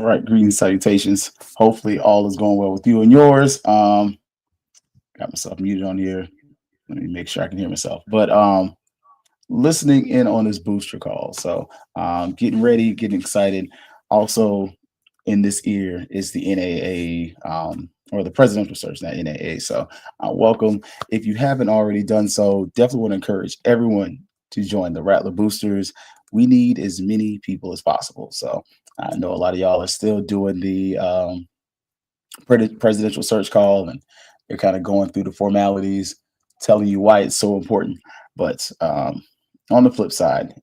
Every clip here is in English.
All right, greetings, salutations. Hopefully, all is going well with you and yours. Got myself muted on here. Let me make sure I can hear myself. But listening in on this booster call, so getting ready, getting excited. Also, in this ear is the NAA or the presidential search, not NAA. So, welcome. If you haven't already done so, definitely want to encourage everyone to join the Rattler Boosters. We need as many people as possible. So, I know a lot of y'all are still doing the presidential search call, and they're kind of going through the formalities, telling you why it's so important. But on the flip side,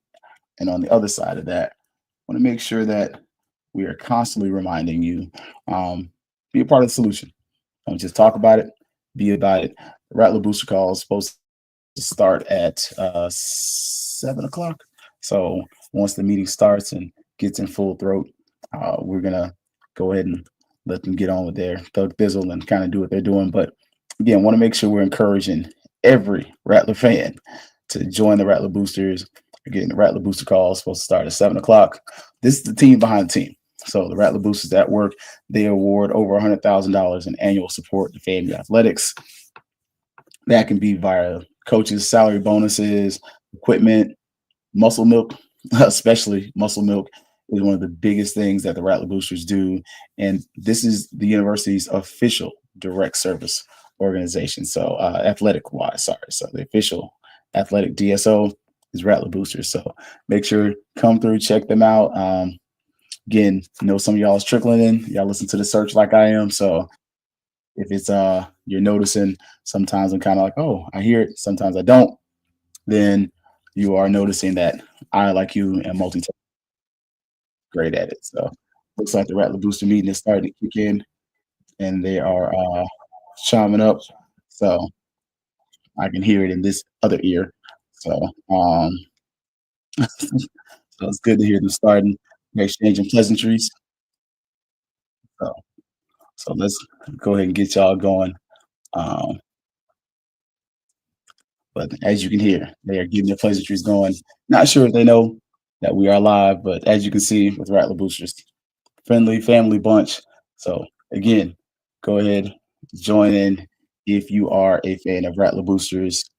and on the other side of that, I want to make sure that we are constantly reminding you, be a part of the solution. Don't just talk about it, be about it. The Rattler Booster Call is supposed to start at 7 o'clock. So once the meeting starts and gets in full throat, we're gonna go ahead and let them get on with their thug thizzle and kind of do what they're doing. But again, want to make sure we're encouraging every Rattler fan to join the Rattler Boosters. Again, the Rattler Booster Call is supposed to start at 7 o'clock. This is the team behind the team. So the Rattler Boosters at work, they award over $100,000 in annual support to FAMU athletics. That can be via coaches' salary bonuses, equipment, muscle milk, especially muscle milk is one of the biggest things that the Rattler Boosters do. And this is the university's official direct service organization. So athletic wise, sorry. So the official athletic DSO is Rattler Boosters. So make sure come through, check them out. Again, I know some of y'all is trickling in. Y'all listen to the search like I am. So if it's you're noticing, sometimes I'm kind of like, oh, I hear it. Sometimes I don't. Then you are noticing that I, like you, am multitasking. Great at it. So looks like the Rattler Booster meeting is starting to kick in, and they are chiming up. So I can hear it in this other ear. So so it's good to hear them starting. They're exchanging pleasantries. So so let's go ahead and get y'all going. Um, but as you can hear, they are getting their pleasantries going. Not sure if they know that we are live, but as you can see with Rattler Boosters, friendly family bunch. So again, go ahead, join in if you are a fan of Rattler Boosters.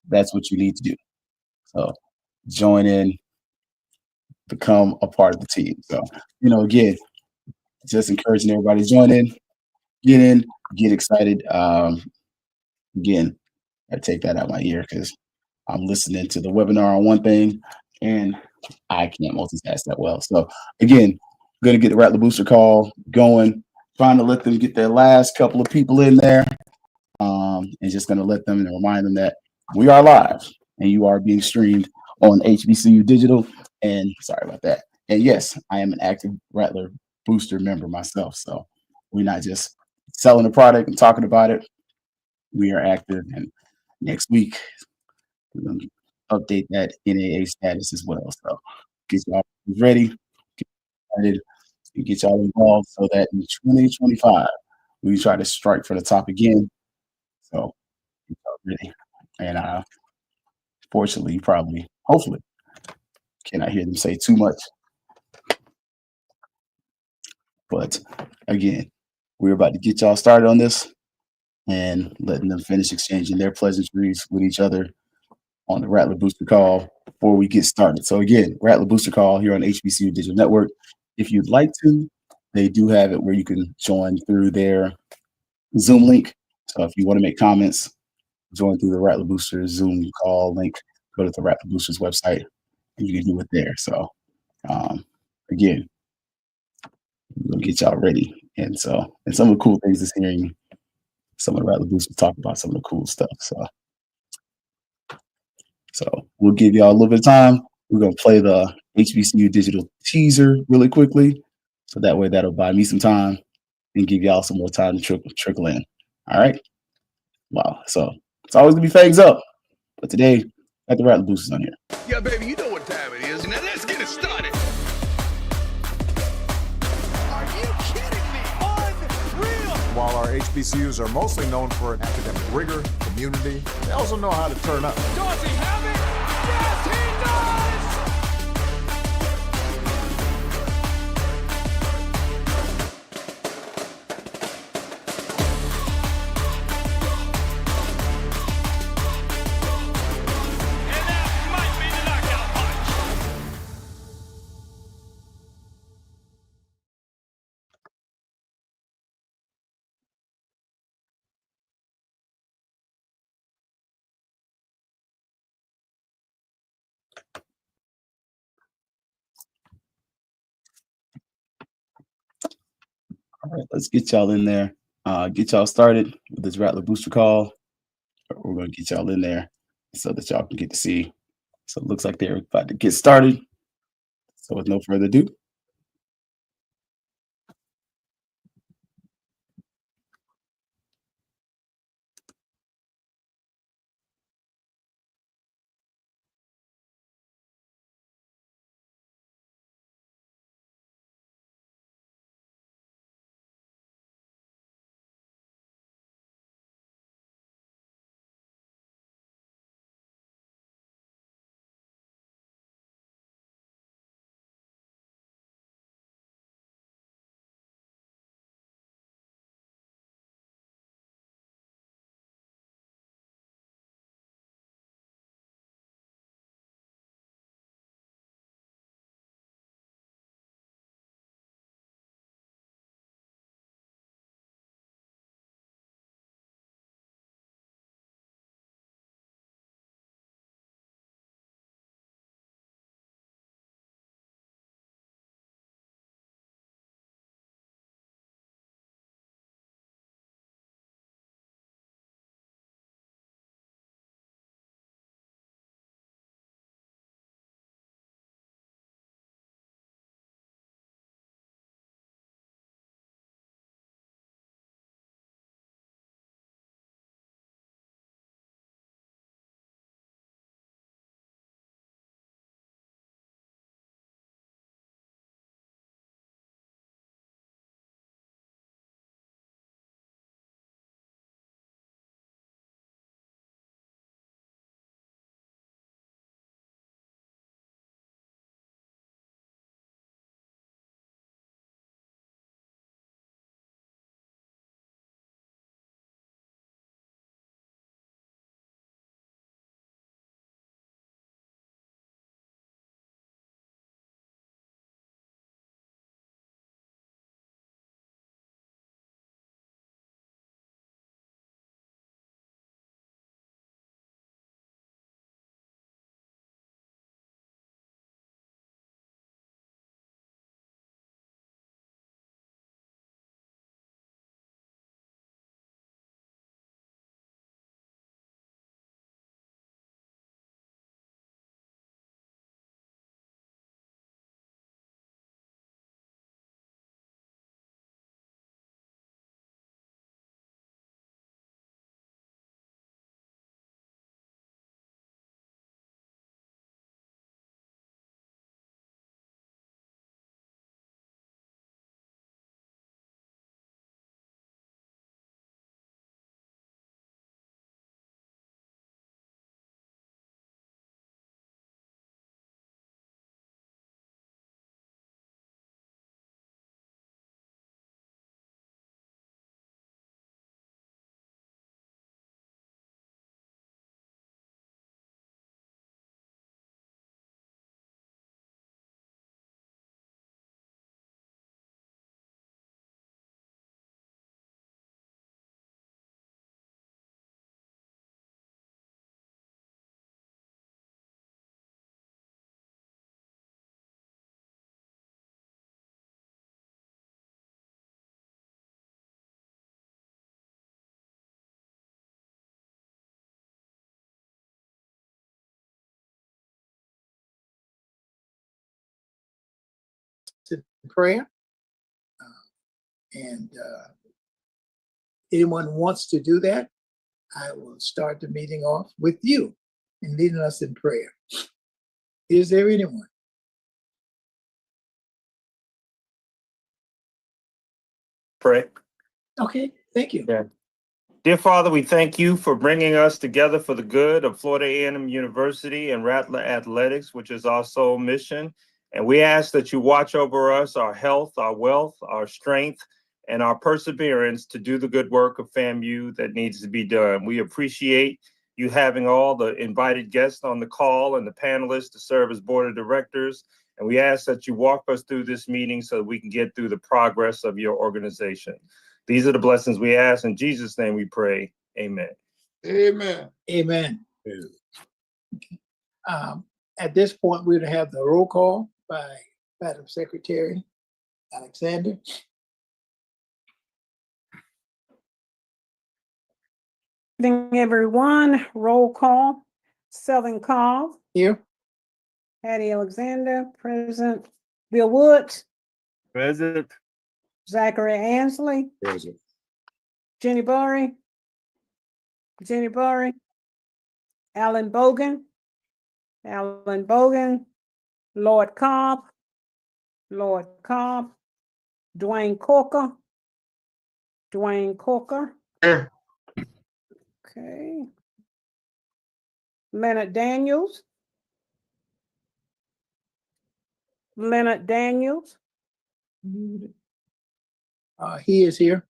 That's what you need to do. So join in, become a part of the team. So, again, just encouraging everybody to join in, get excited. Again, I take that out my ear because I'm listening to the webinar on one thing and I can't multitask that well. So again, going to get the Rattler Booster Call going, trying to let them get their last couple of people in there, and just going to let them and remind them that we are live and you are being streamed on HBCU Digital. And sorry about that. And yes, I am an active Rattler Booster member myself. So we're not just selling the product and talking about it. We are active, and next week we're going to update that NAA status as well. So get y'all ready, get started, and get y'all involved so that in 2025 we try to strike for the top again. So get y'all ready. And fortunately, you probably, hopefully, cannot hear them say too much. But again, we're about to get y'all started on this and letting them finish exchanging their pleasantries with each other on the Rattler Booster Call before we get started. So again, Rattler Booster Call here on HBCU Digital Network. If you'd like to, they do have it where you can join through their Zoom link. So if you want to make comments, join through the Rattler Boosters Zoom call link, go to the Rattler Boosters website, and you can do it there. So again, we'll get y'all ready. And some of the cool things is hearing some of the Rattler Boosters talk about some of the cool stuff. So we'll give y'all a little bit of time. We're going to play the HBCU Digital teaser really quickly. So that way that'll buy me some time and give y'all some more time to trickle in. All right. Wow. So it's always going to be Fags Up. But today, got the Rattler Boosters on here. Yeah, baby, you know what time it is. Now let's get it started. Are you kidding me? Unreal. While our HBCUs are mostly known for academic rigor, community, they also know how to turn up. Does he have it? Yes, he does! right, let's get y'all in there. Get y'all started with this Rattler booster call. We're going to get y'all in there so that y'all can get to see. So it looks like they're about to get started. So with no further ado, to prayer. And anyone who wants to do that, I will start the meeting off with you and leading us in prayer. Is there anyone? Pray. Okay, thank you. Yeah. Dear Father, we thank you for bringing us together for the good of Florida A&M University and Rattler Athletics, which is our sole mission. And we ask that you watch over us, our health, our wealth, our strength, and our perseverance to do the good work of FAMU that needs to be done. We appreciate you having all the invited guests on the call and the panelists to serve as board of directors. And we ask that you walk us through this meeting so that we can get through the progress of your organization. These are the blessings we ask. In Jesus' name we pray. Amen. Amen. Amen. Okay. At this point, we'll have the roll call by Madam Secretary Alexander. Evening, everyone. Roll call. Selden Cobb, Here. Hattie Alexander, present. Bill Woods, Present. Zachary Ansley, Present. Jenny Burry, Alan Bogan, Lloyd Cobb, Dwayne Corker, Here. okay. Leonard Daniels, He is here.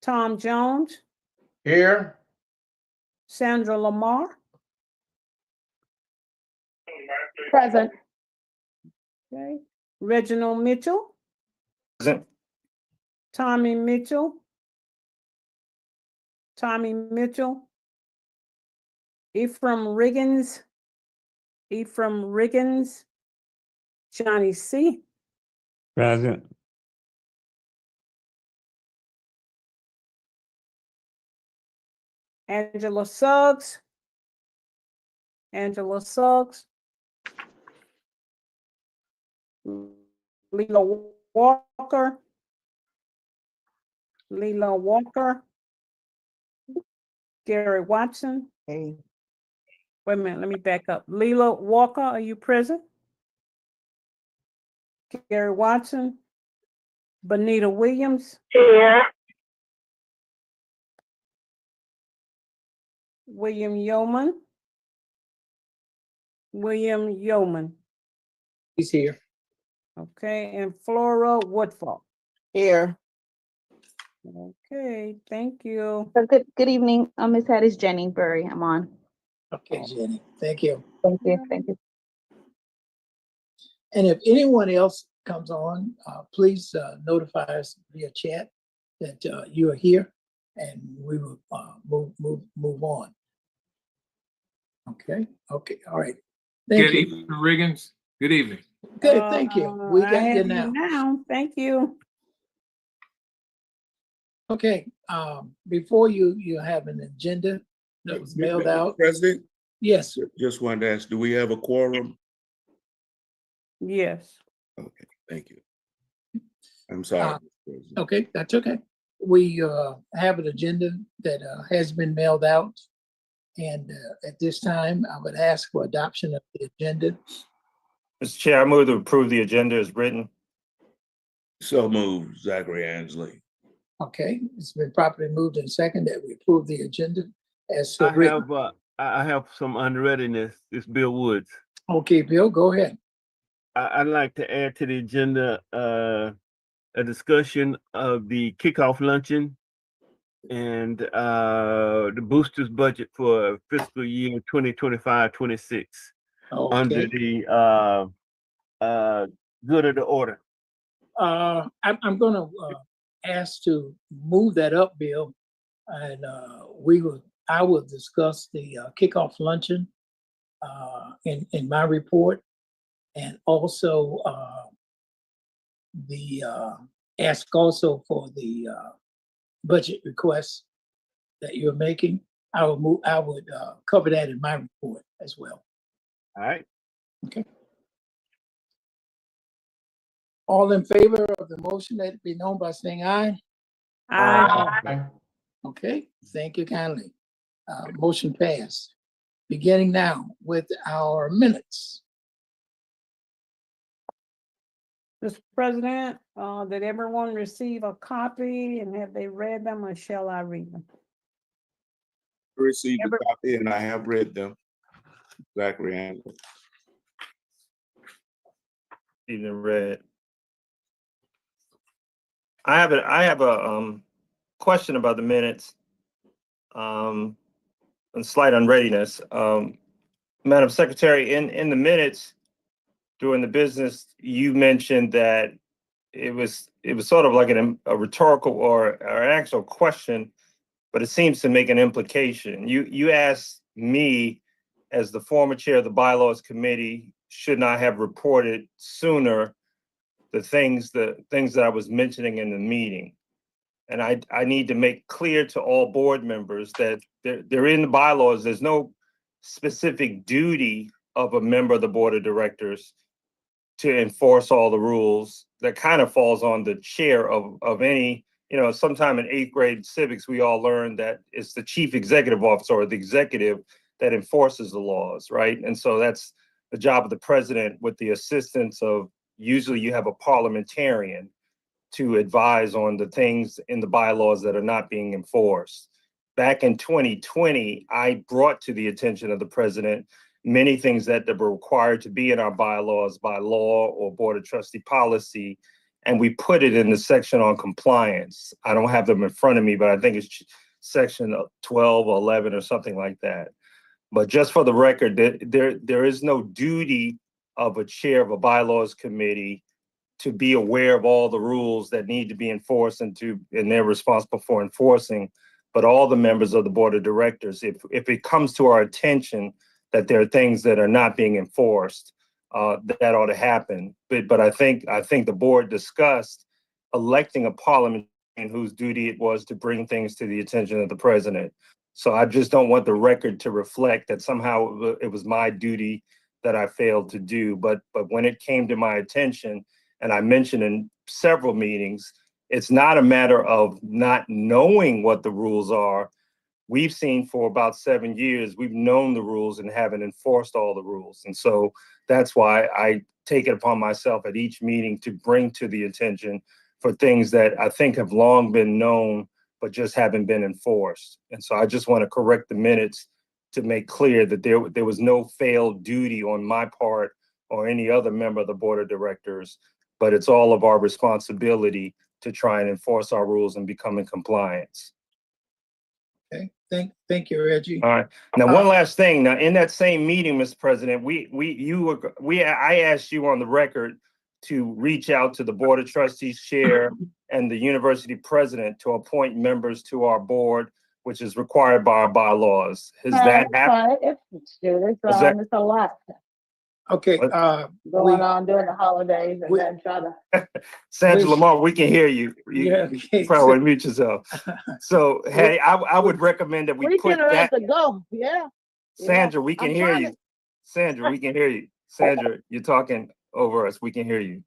Tom Jones, Here. Sandra Lamar, Present. okay. Reginald Mitchell, Present. Tommy Mitchell, Ephraim Riggins, Johnny C, Present. Angela Suggs, Leela Walker, Gary Watson. Hey. Wait a minute, let me back up. Leela Walker, are you present? Gary Watson, Bonita Williams. Here. William Yeoman. He's here. Okay, and Flora Woodfall. Here. Okay, thank you. Good evening. Miss Hattie's Jenny Burry. I'm on. Okay, Jenny. Thank you. Thank you. Thank you. And if anyone else comes on, please notify us via chat that you are here, and we will move on. Okay. All right. Thank Good you. evening, Mr. Riggins. Good evening. Good. Thank you. We I got you have now. Thank you. Okay. Before you have an agenda that was mailed out. President, Yes. just wanted to ask, do we have a quorum? Yes. Okay, thank you. I'm sorry. Mr. President. Okay, that's okay. We have an agenda that has been mailed out. And at this time, I would ask for adoption of the agenda. Mr. Chair, I move to approve the agenda as written. So moved, Zachary Ansley. Okay, it's been properly moved and second that we approve the agenda as I written. have some unreadiness. It's Bill Woods. Okay, Bill, go ahead. I'd like to add to the agenda a discussion of the kickoff luncheon and the boosters budget for fiscal year 2025-26 under Okay. the good of the order. I'm gonna ask to move that up, Bill, and I will discuss the kickoff luncheon in my report, and also the ask also for the budget requests that you're making. I would cover that in my report as well. All right. Okay. All in favor of the motion, let it be known by saying aye. Aye. Okay, thank you kindly. Motion passed. Beginning now with our minutes. Mr. President, did everyone receive a copy, and have they read them, or shall I read them? Received a copy and I have read them. Zachary Ansley. Evening, read. I have a question about the minutes, and slight unreadiness. Madam Secretary, in the minutes during the business, you mentioned that it was sort of like a rhetorical or an actual question, but it seems to make an implication. You asked me, as the former chair of the bylaws committee, should not have reported sooner the things that I was mentioning in the meeting. And I need to make clear to all board members that they're in the bylaws. There's no specific duty of a member of the board of directors to enforce all the rules. That kind of falls on the chair of any, sometime in 8th grade civics, we all learned that it's the chief executive officer or the executive that enforces the laws, right? And so that's the job of the president, with the assistance of, usually you have a parliamentarian to advise on the things in the bylaws that are not being enforced. Back in 2020, I brought to the attention of the president many things that were required to be in our bylaws by law or board of trustee policy, and we put it in the section on compliance. I don't have them in front of me, but I think it's section 12 or 11 or something like that. But just for the record, there is no duty of a chair of a bylaws committee to be aware of all the rules that need to be enforced and they're responsible for enforcing. But all the members of the board of directors, if it comes to our attention that there are things that are not being enforced, that ought to happen. But I think the board discussed electing a parliamentarian whose duty it was to bring things to the attention of the president. So I just don't want the record to reflect that somehow it was my duty that I failed to do. But when it came to my attention, and I mentioned in several meetings, it's not a matter of not knowing what the rules are. We've seen for about 7 years, we've known the rules and haven't enforced all the rules. And so that's why I take it upon myself at each meeting to bring to the attention for things that I think have long been known, but just haven't been enforced. And so I just want to correct the minutes to make clear that there was no failed duty on my part or any other member of the board of directors, but it's all of our responsibility to try and enforce our rules and become in compliance. Okay, thank you, Reggie. All right. Now, one last thing. Now, in that same meeting, Mr. President, I asked you on the record to reach out to the Board of Trustees chair and the university president to appoint members to our board, which is required by our bylaws. Has that happened? It's a lot Okay, going on during the holidays and then try to. Sandra Lamar, we can hear you. Yeah, You probably want to mute yourself. So, hey, I would recommend that we put that. To go. Yeah. Sandra, we can I'm hear trying you. Sandra, we can hear you. Sandra, you're talking over us. We can hear you.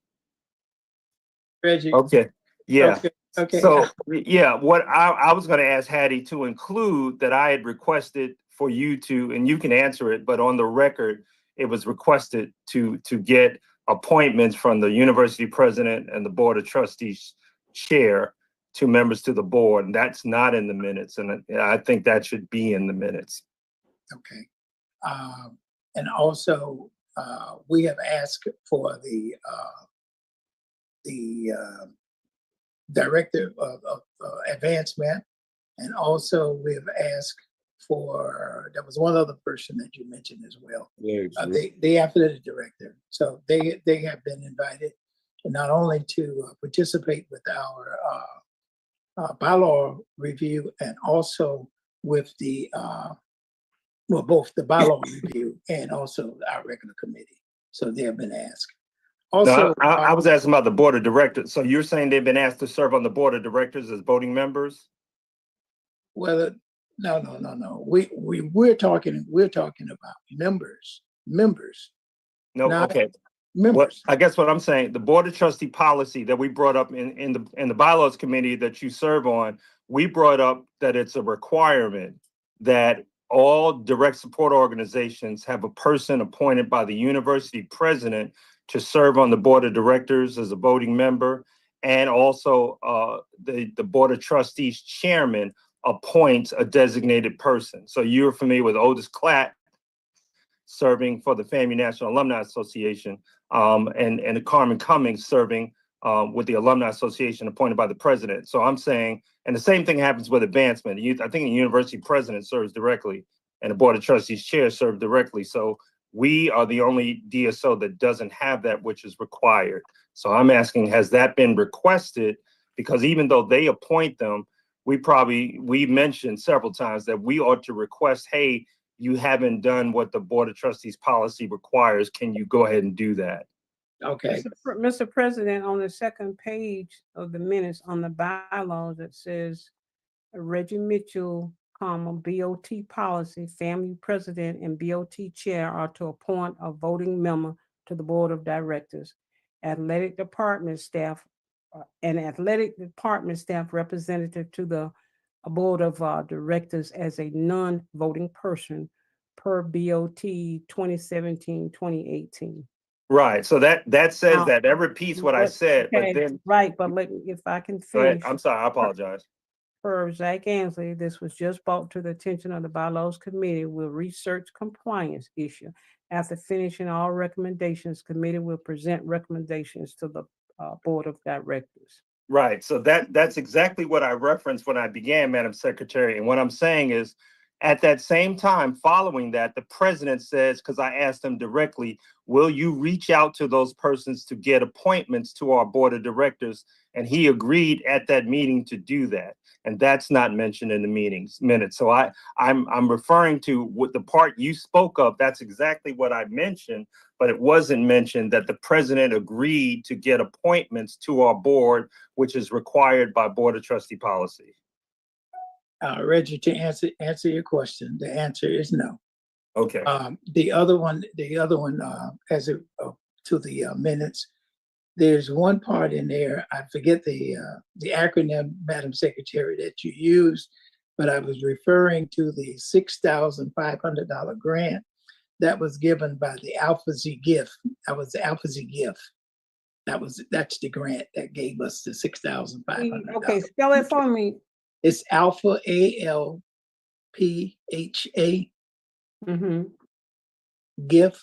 Reggie. Okay. Yeah. Okay. So, yeah, what I was going to ask Hattie to include that I had requested for you to, and you can answer it, but on the record, it was requested to get appointments from the university president and the board of trustees chair, 2 members to the board. And that's not in the minutes. And I think that should be in the minutes. Okay. And also, we have asked for the director of advancement, and also we have asked for, there was one other person that you mentioned as well, the athletic director. So they have been invited not only to participate with our bylaw review and also with the both the bylaw review and also our regular committee. So they have been asked. Also, no, I was asking about the board of directors. So you're saying they've been asked to serve on the board of directors as voting members? Well, no. We're talking about members. No, Not okay. members. I guess what I'm saying, the board of trustee policy that we brought up in the bylaws committee that you serve on, we brought up that it's a requirement that all direct support organizations have a person appointed by the university president to serve on the board of directors as a voting member, and also the board of trustees chairman appoints a designated person. So you're familiar with Otis Klatt serving for the FAMU National Alumni Association, and Carmen Cummings serving with the Alumni Association appointed by the president. So I'm saying, and the same thing happens with advancement. I think the university president serves directly and the board of trustees chair serve directly. So we are the only DSO that doesn't have that, which is required. So I'm asking, has that been requested? Because even though they appoint them, we mentioned several times that we ought to request, hey, you haven't done what the board of trustees policy requires. Can you go ahead and do that? Okay. Mr. President, on the second page of the minutes on the bylaws, it says Reggie Mitchell, BOT policy, FAMU president and BOT chair are to appoint a voting member to the board of directors. Athletic department staff representative to the board of directors as a non-voting person per BOT 2017-2018. Right. So that says that repeats what I said, okay, but then right. But if I can finish, I'm sorry, I apologize. Per Zach Ansley, this was just brought to the attention of the bylaws committee. Will research compliance issue. After finishing all recommendations, committee will present recommendations to the board of directors. Right. So that's exactly what I referenced when I began, Madam Secretary. And what I'm saying is, at that same time, following that, the president says, because I asked him directly, will you reach out to those persons to get appointments to our board of directors? And he agreed at that meeting to do that. And that's not mentioned in the minutes. So I'm referring to what the part you spoke of. That's exactly what I mentioned, but it wasn't mentioned that the president agreed to get appointments to our board, which is required by board of trustee policy. Reggie, to answer your question, the answer is no. Okay. The other one, as it to the minutes, there's one part in there. I forget the acronym, Madam Secretary, that you used, but I was referring to the $6,500 grant that was given by the Alpha Z Gift. That was the Alpha Z Gift. That's the grant that gave us the $6,500. Okay, spell it for me. It's Alpha, ALPHA, GIFT,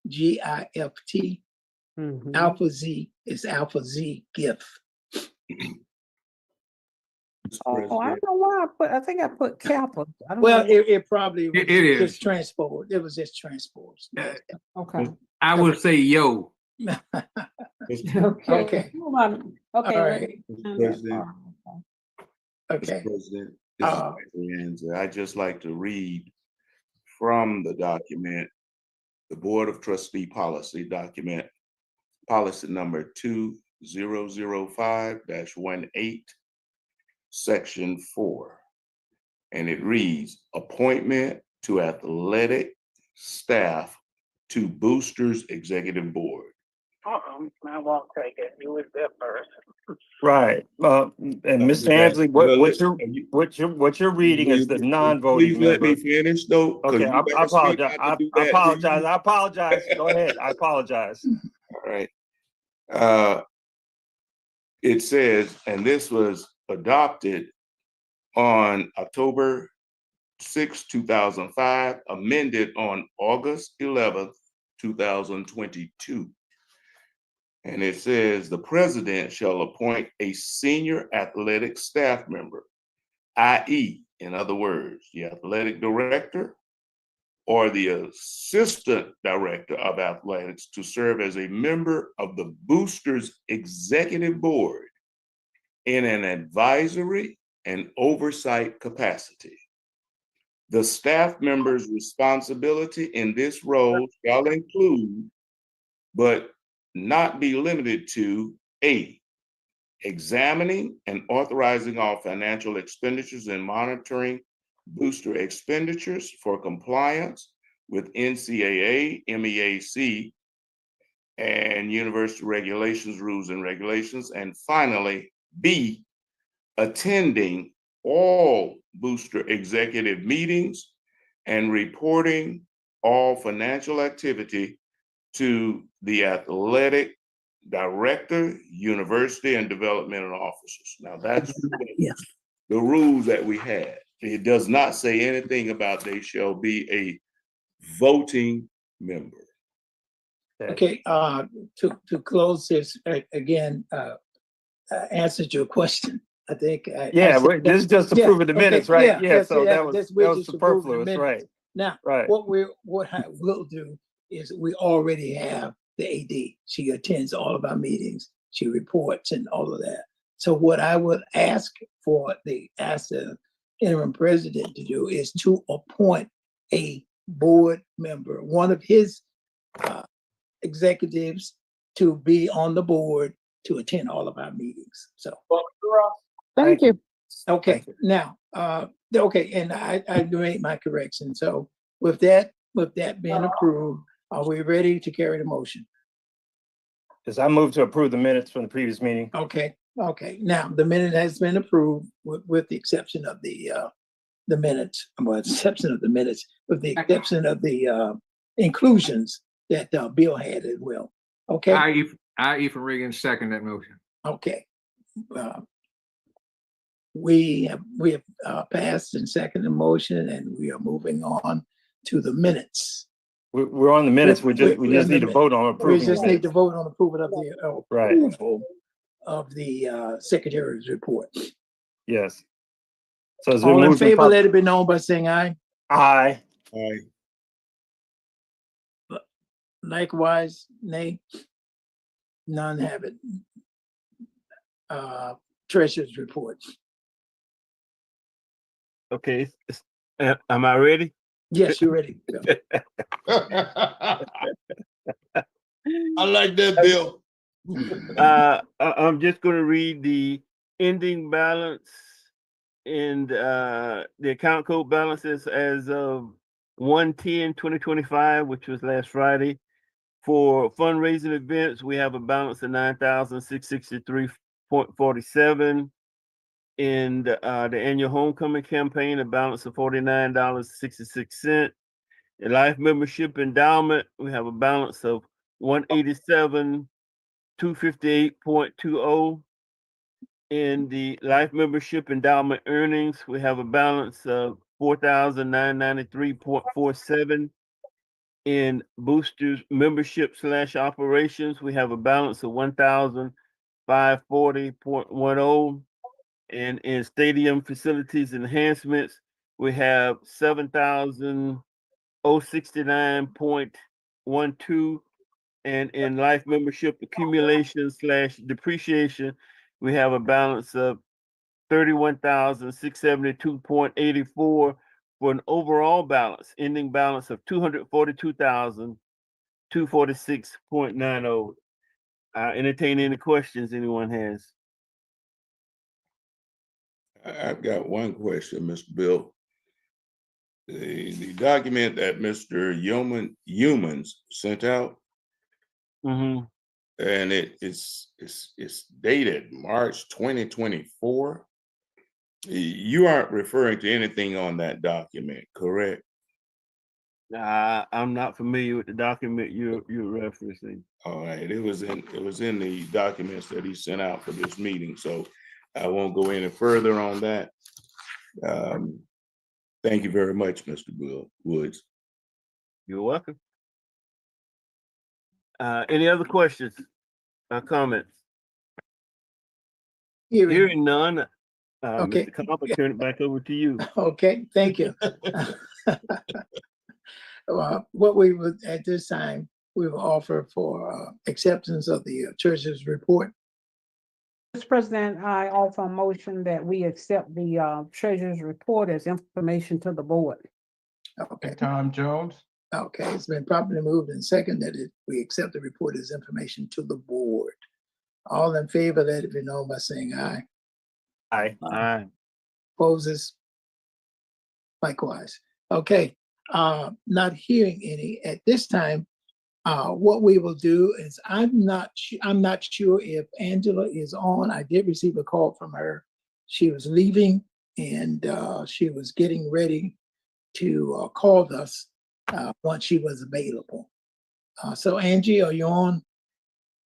GIFT. Alpha Z is Alpha Z Gift. Oh, I don't know why I think I put Kappa. I don't Well, know. it probably was It is. just transposed. It was just transposed. Okay. I would say yo. Okay. Hold on. Okay. All right. President. Okay. Mr. President, this is Andrew. I'd just like to read from the document, the Board of Trustee Policy document, policy number 2005-18, section 4. And it reads, appointment to athletic staff to Boosters Executive Board. I won't take it. You was there first. Right. And Mr. Ansley, what you're reading is the non-voting Please let member. me finish though. Okay, I apologize. I apologize. Go ahead. I apologize. All right. It says, and this was adopted on October 6, 2005, amended on August 11th, 2022. And it says the president shall appoint a senior athletic staff member, i.e., in other words, the athletic director or the assistant director of athletics to serve as a member of the Boosters Executive Board in an advisory and oversight capacity. The staff member's responsibility in this role shall include, but not be limited to, A, examining and authorizing all financial expenditures and monitoring booster expenditures for compliance with NCAA, MEAC, and university regulations, rules and regulations. And finally, B, attending all booster executive meetings and reporting all financial activity to the athletic director, university, and developmental officers. Now that's the rules that we had. It does not say anything about they shall be a voting member. Okay, to close this, again, answered your question, I think. Yeah, this is just yeah, approving the okay, minutes, right? Yeah, that's so it, that we're was just approving the superfluous, minutes. right? Now, Right. what I will do is we already have the AD. She attends all of our meetings. She reports and all of that. So what I would ask the interim president to do is to appoint a board member, one of his executives, to be on the board to attend all of our meetings. So, Thank you. okay, now, okay, and I made my correction. So with that being approved, are we ready to carry the motion? Yes, I move to approve the minutes from the previous meeting. Okay. Now the minute has been approved with the exception of the minutes, with the exception of the inclusions that Bill had as well. Okay. I, Ethan Reagan, second that motion. Okay. We have passed and seconded the motion, and we are moving on to the minutes. We're on the minutes. We just need to vote on approving. We just need to vote on approval of the Right. approval of the secretary's report. Yes. So as All in favor, let it be known by saying aye. Aye. Likewise, nay. None have it. Treasurer's report. Okay, am I ready? Yes, you're ready. I like that, Bill. I'm just going to read the ending balance and the account code balances as of 1/10/2025, which was last Friday. For fundraising events, we have a balance of $9,663.47. In the annual homecoming campaign, a balance of $49.66. In life membership endowment, we have a balance of $187,258.20. In the life membership endowment earnings, we have a balance of $4,993.47. In boosters membership / operations, we have a balance of $1,540.10. And in stadium facilities enhancements, we have $7,069.12. And in life membership accumulation / depreciation, we have a balance of $31,672.84 for an overall ending balance of $242,246.90. Entertain any questions anyone has. I've got one question, Mr. Bill. The document that Mr. Humans sent out, Mm-hmm. and it's dated March 2024. You aren't referring to anything on that document, correct? I'm not familiar with the document you're referencing. All right, it was in the documents that he sent out for this meeting, so I won't go any further on that. Thank you very much, Mr. Woods. You're welcome. Any other questions or comments? Hearing none, Okay. Mr. Cobb, I turn it back over to you. Okay, thank you. What we would at this time, we will offer for acceptance of the treasurer's report. Mr. President, I offer a motion that we accept the treasurer's report as information to the board. Okay. Tom Jones. Okay, it's been properly moved and seconded. We accept the report as information to the board. All in favor, let it be known by saying aye. Aye. Aye. Opposes? Likewise. Okay, not hearing any at this time. What we will do is I'm not sure if Angela is on. I did receive a call from her. She was leaving and she was getting ready to call us once she was available. So Angie, are you on?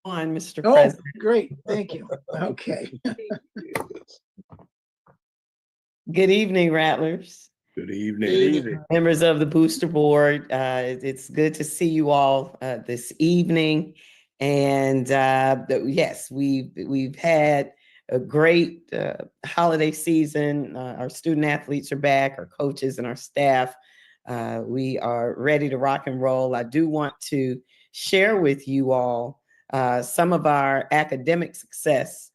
On, Mr. Oh, President. great, thank you. Okay. Good evening, Rattlers. Good evening. Evening. Members of the Booster Board, it's good to see you all this evening. And yes, we've had a great holiday season. Our student athletes are back, our coaches and our staff. We are ready to rock and roll. I do want to share with you all some of our academic success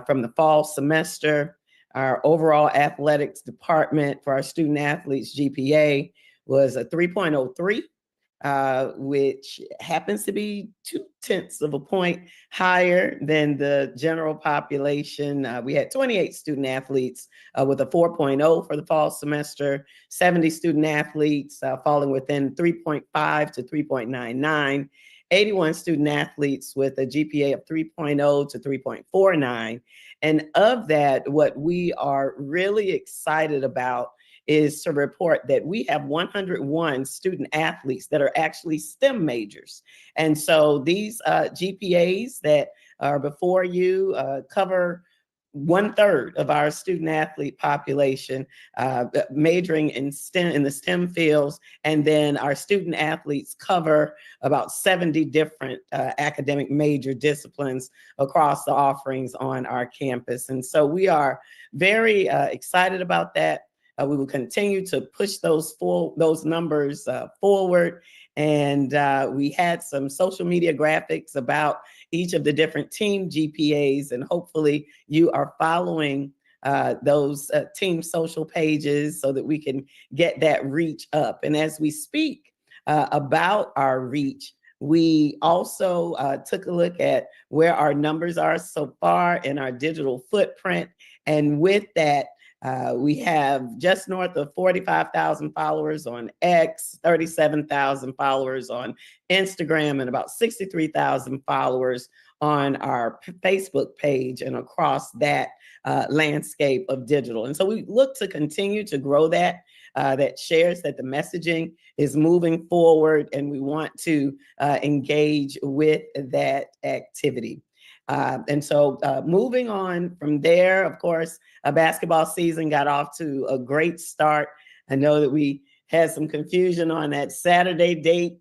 from the fall semester. Our overall athletics department for our student athletes GPA was a 3.03, which happens to be 0.2 of a point higher than the general population. We had 28 student athletes with a 4.0 for the fall semester, 70 student athletes falling within 3.5 to 3.99. 81 student athletes with a GPA of 3.0 to 3.49. And of that, what we are really excited about is to report that we have 101 student athletes that are actually STEM majors. And so these GPAs that are before you cover 1/3 of our student athlete population majoring in STEM, in the STEM fields, and then our student athletes cover about 70 different academic major disciplines across the offerings on our campus. And so we are very excited about that. We will continue to push those numbers forward. And we had some social media graphics about each of the different team GPAs, and hopefully you are following those team social pages so that we can get that reach up. And as we speak about our reach, we also took a look at where our numbers are so far in our digital footprint. And with that, we have just north of 45,000 followers on X, 37,000 followers on Instagram, and about 63,000 followers on our Facebook page and across that landscape of digital. And so we look to continue to grow that. That shares that the messaging is moving forward, and we want to engage with that activity. And so moving on from there, of course, basketball season got off to a great start. I know that we had some confusion on that Saturday date.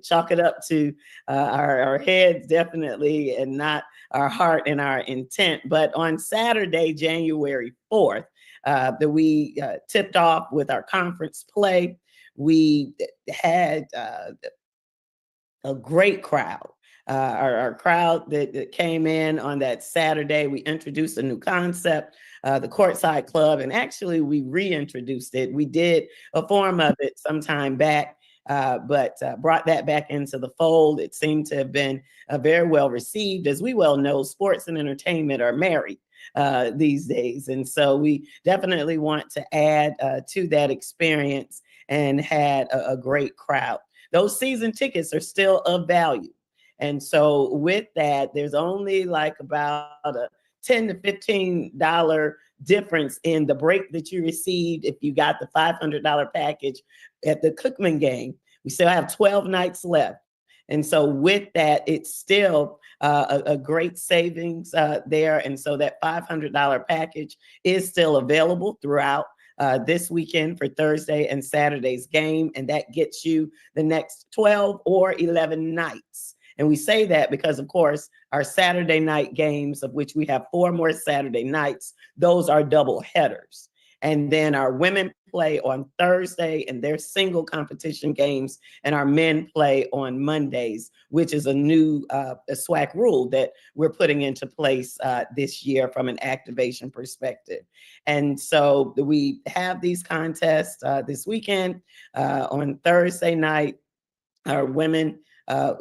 Chalk it up to our heads, definitely, and not our heart and our intent. But on Saturday, January 4th, that we tipped off with our conference play. We had a great crowd. Our crowd that came in on that Saturday, we introduced a new concept, the Courtside Club, and actually we reintroduced it. We did a form of it some time back, but brought that back into the fold. It seemed to have been very well received. As we well know, sports and entertainment are married these days. And so we definitely want to add to that experience, and had a great crowd. Those season tickets are still of value. And so with that, there's only like about a $10 to $15 difference in the break that you received if you got the $500 package at the Cookman game. We still have 12 nights left. And so with that, it's still a great savings there. And so that $500 package is still available throughout this weekend for Thursday and Saturday's game. And that gets you the next 12 or 11 nights. And we say that because, of course, our Saturday night games, of which we have 4 more Saturday nights, those are double headers. And then our women play on Thursday and their single competition games, and our men play on Mondays, which is a new SWAC rule that we're putting into place this year from an activation perspective. And so we have these contests this weekend. On Thursday night, our women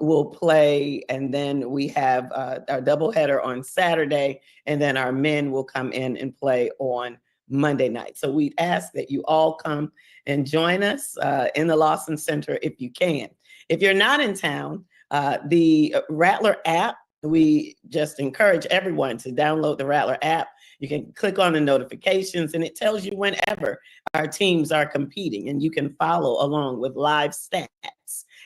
will play, and then we have our doubleheader on Saturday, and then our men will come in and play on Monday night. So we ask that you all come and join us in the Lawson Center if you can. If you're not in town, the Rattler app, we just encourage everyone to download the Rattler app. You can click on the notifications, and it tells you whenever our teams are competing, and you can follow along with live stats.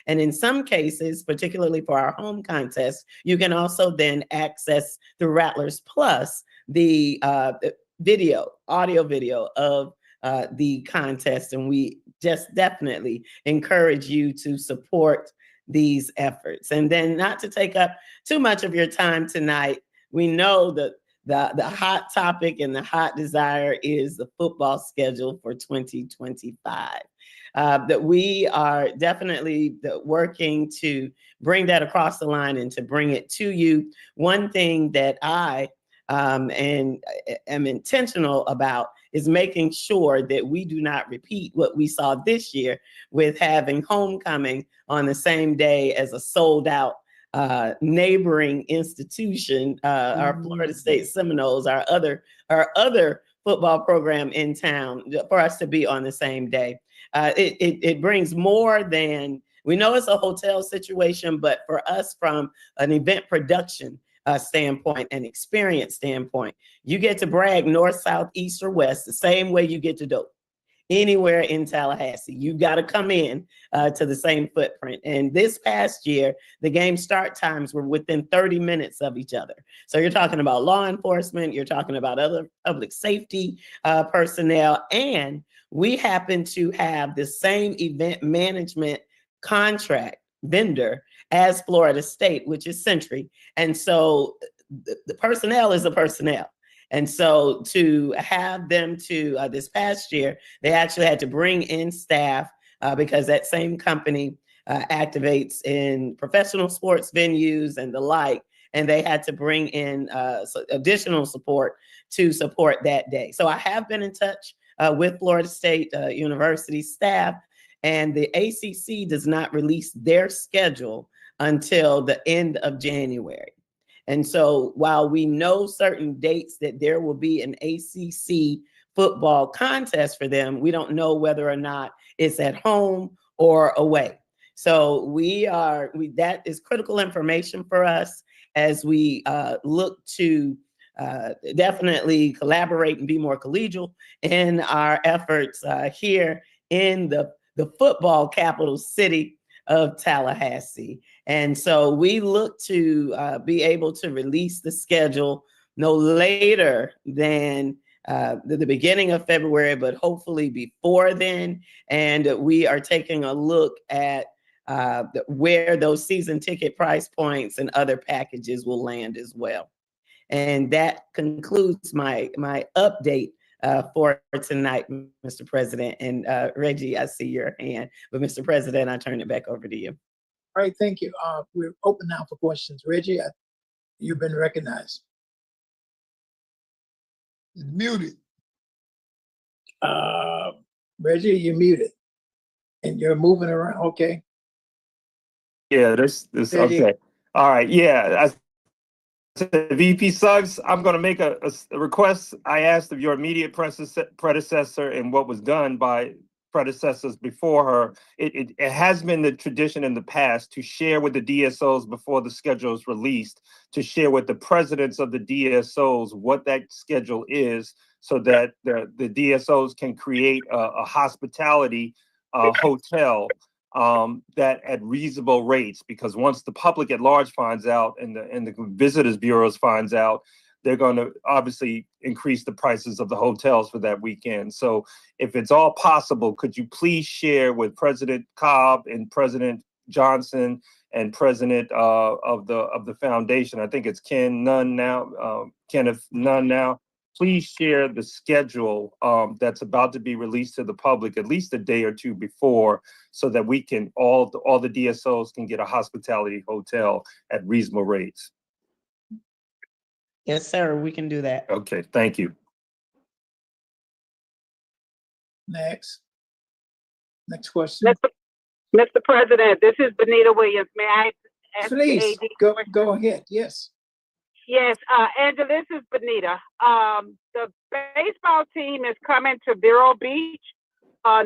And in some cases, particularly for our home contest, you can also then access the Rattlers Plus, the audio video of the contest, and we just definitely encourage you to support these efforts. And then, not to take up too much of your time tonight, we know that the hot topic and the hot desire is the football schedule for 2025. That we are definitely working to bring that across the line and to bring it to you. One thing that I am intentional about is making sure that we do not repeat what we saw this year with having homecoming on the same day as a sold out neighboring institution, our Florida State Seminoles, our other football program in town, for us to be on the same day. It brings more than, we know it's a hotel situation, but for us from an event production standpoint and experience standpoint, you get to brag north, south, east, or west the same way you get to dope. Anywhere in Tallahassee, you got to come in to the same footprint. And this past year, the game start times were within 30 minutes of each other. So you're talking about law enforcement, you're talking about other public safety personnel, and we happen to have the same event management contract vendor as Florida State, which is Century. And so the personnel is the personnel. And so to have them to this past year, they actually had to bring in staff because that same company activates in professional sports venues and the like, and they had to bring in additional support to support that day. So I have been in touch with Florida State University staff, and the ACC does not release their schedule until the end of January. And so while we know certain dates that there will be an ACC football contest for them, we don't know whether or not it's at home or away. So that is critical information for us as we look to definitely collaborate and be more collegial in our efforts here in the football capital city of Tallahassee. And so we look to be able to release the schedule no later than the beginning of February, but hopefully before then. And we are taking a look at where those season ticket price points and other packages will land as well. And that concludes my update for tonight, Mr. President. And Reggie, I see your hand, but Mr. President, I turn it back over to you. All right, thank you. We're open now for questions. Reggie, you've been recognized. You're muted. Reggie, you're muted. And you're moving around, okay? Yeah, this okay. All right, yeah. VP Suggs, I'm going to make a request. I asked of your immediate predecessor and what was done by predecessors before her. It has been the tradition in the past to share with the DSOs before the schedule is released, to share with the presidents of the DSOs what that schedule is, so that the DSOs can create a hospitality hotel that at reasonable rates, because once the public at large finds out and the visitors bureaus finds out, they're going to obviously increase the prices of the hotels for that weekend. So if it's all possible, could you please share with President Cobb and President Johnson and President of the foundation, I think it's Kenneth Nunn now, please share the schedule that's about to be released to the public at least a day or two before, so that we can all the DSOs can get a hospitality hotel at reasonable rates. Yes, sir, we can do that. Okay, thank you. Next question. Mr. President, this is Benita Williams. May I ask Please, the go ahead, yes. Yes, Angela, this is Benita. The baseball team is coming to Vero Beach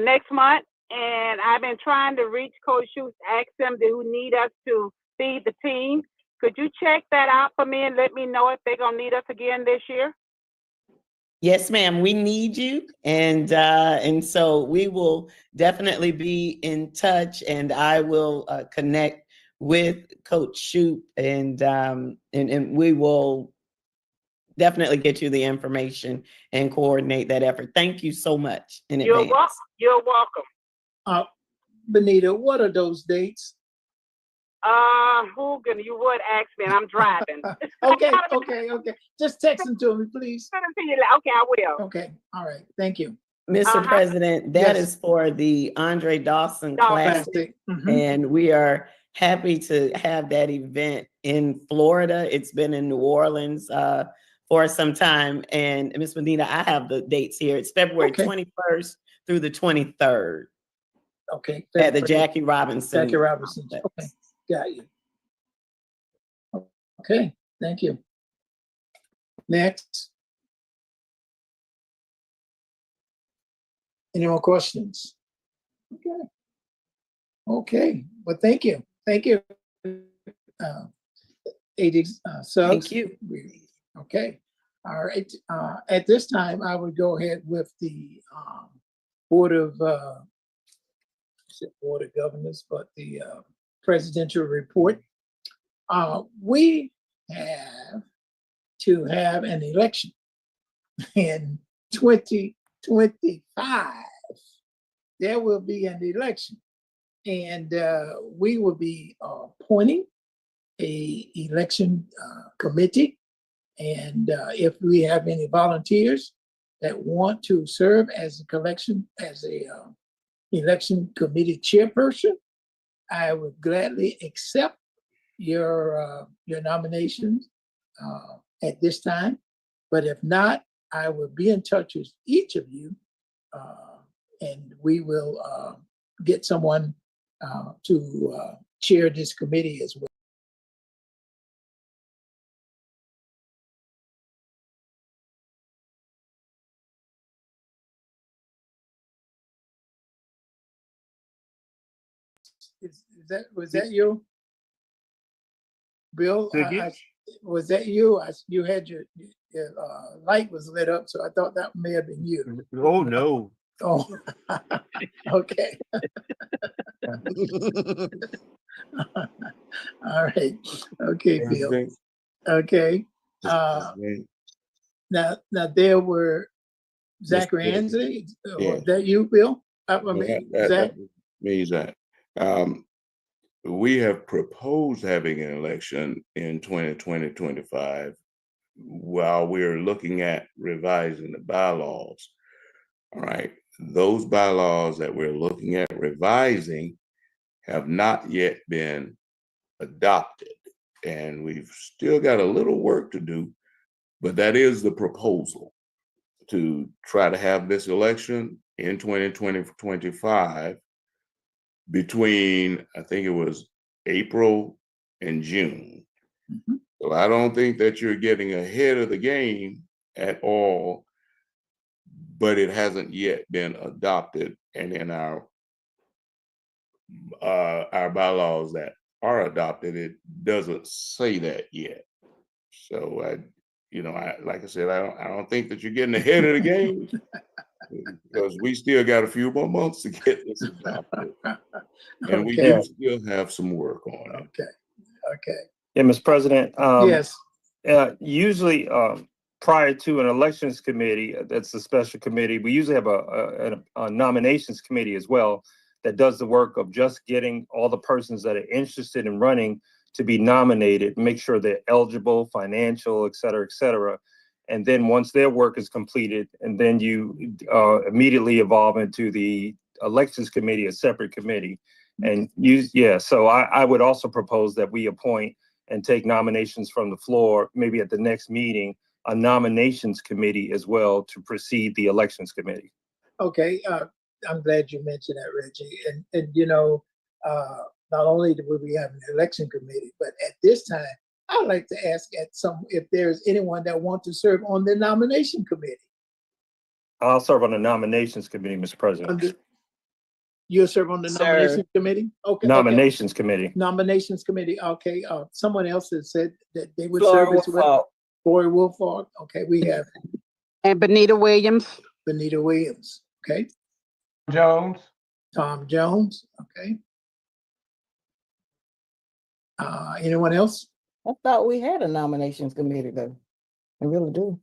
next month, and I've been trying to reach Coach Schutz, ask them who need us to feed the team. Could you check that out for me and let me know if they're gonna need us again this year? Yes, ma'am, we need you. And so we will definitely be in touch, and I will connect with Coach Schutz, and we will definitely get you the information and coordinate that effort. Thank you so much in You're advance. welcome. You're welcome. Benita, what are those dates? Hogan, you would ask me, and I'm driving. Okay. Just text them to me, please. Okay, I will. Okay, all right, thank you. Mr. President, that Yes. is for the Andre Dawson Dawson. Classic. Mhm. And we are happy to have that event in Florida. It's been in New Orleans for some time. And Ms. Medina, I have the dates here. It's February Okay. 21st through the 23rd Okay. at the Jackie Robinson. Jackie Robinson. Okay, got you. Okay, thank you. Next. Any more questions? Okay, well, thank you. Thank you. AD Suggs. Thank you. Okay, all right. At this time, I would go ahead with the Board of Governors, but the presidential report. We have to have an election in 2025. There will be an election, and we will be appointing a election committee. And if we have any volunteers that want to serve as a election committee chairperson, I would gladly accept your nominations at this time. But if not, I will be in touch with each of you, and we will get someone to chair this committee as well. Was that you, Bill? Was that you? You had your light was lit up, so I thought that may have been you. Oh, no. Oh, okay. All right. Okay, Bill. Okay. Now there were Zachary Ansley. Was that you, Bill? Zach? Me, Zach. We have proposed having an election in 2020-25 while we're looking at revising the bylaws. All right. Those bylaws that we're looking at revising have not yet been adopted. And we've still got a little work to do, but that is the proposal, to try to have this election in 2020-25 between, I think it was April and June. Mm-hmm. So I don't think that you're getting ahead of the game at all, but it hasn't yet been adopted. And in our bylaws that are adopted, it doesn't say that yet. So like I said, I don't think that you're getting ahead of the game because we still got a few more months to get this adopted, and we do still have some work on it. Okay. Yeah, Mr. President. Yes. Usually, prior to an elections committee, that's a special committee. We usually have a nominations committee as well that does the work of just getting all the persons that are interested in running to be nominated, make sure they're eligible, financial, et cetera, and then once their work is completed, and then you immediately evolve into the elections committee, a separate committee. And so I would also propose that we appoint and take nominations from the floor, maybe at the next meeting, a nominations committee as well to precede the elections committee. Okay, I'm glad you mentioned that, Reggie. And not only will we have an election committee, but at this time, I'd like to ask if there's anyone that wants to serve on the nomination committee. I'll serve on the nominations committee, Mr. President. You'll serve on the nomination committee? Okay. Nominations committee. Nominations committee. Okay. Someone else has said that they would serve as well. Lori Wolford. Okay, we have. And Benita Williams. Benita Williams. Okay. Jones. Tom Jones. Okay. Anyone else? I thought we had a nominations committee though. I really do.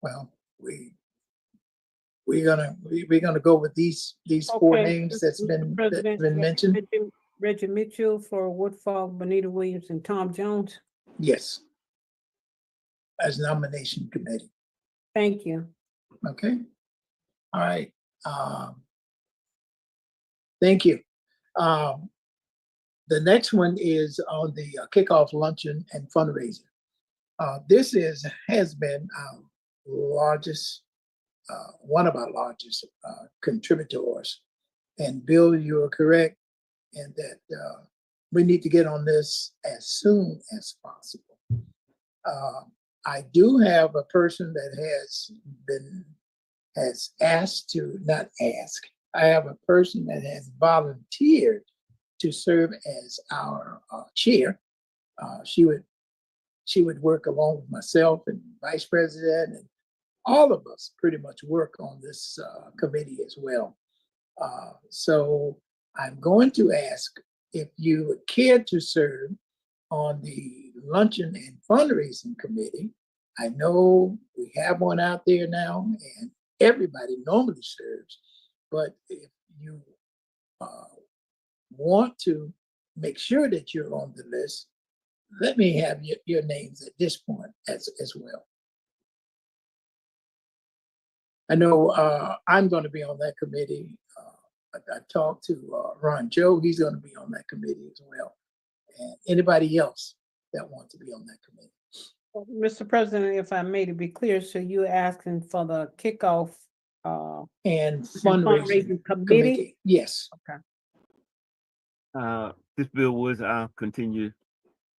Well, we're gonna go with these four Okay, names that's Mr. been President, mentioned. Reggie Mitchell for Woodfall, Bonita Williams, and Tom Jones. Yes, as nomination committee. Thank you. Okay. All right. Thank you. The next one is on the kickoff luncheon and fundraiser. This has been our largest, one of our largest contributors. And Bill, you are correct in that we need to get on this as soon as possible. I do have a person that has asked to not ask. I have a person that has volunteered to serve as our chair. She would work along with myself and vice president, and all of us pretty much work on this committee as well. So I'm going to ask if you would care to serve on the luncheon and fundraising committee. I know we have one out there now, and everybody normally serves, but if you want to make sure that you're on the list, let me have your names at this point as well. I know I'm going to be on that committee. I talked to Ron Joe, he's going to be on that committee as well. And anybody else that wants to be on that committee. Mr. President, if I may, to be clear, so you're asking for the kickoff and fundraising committee? Yes. Okay. This Bill Woods, I'll continue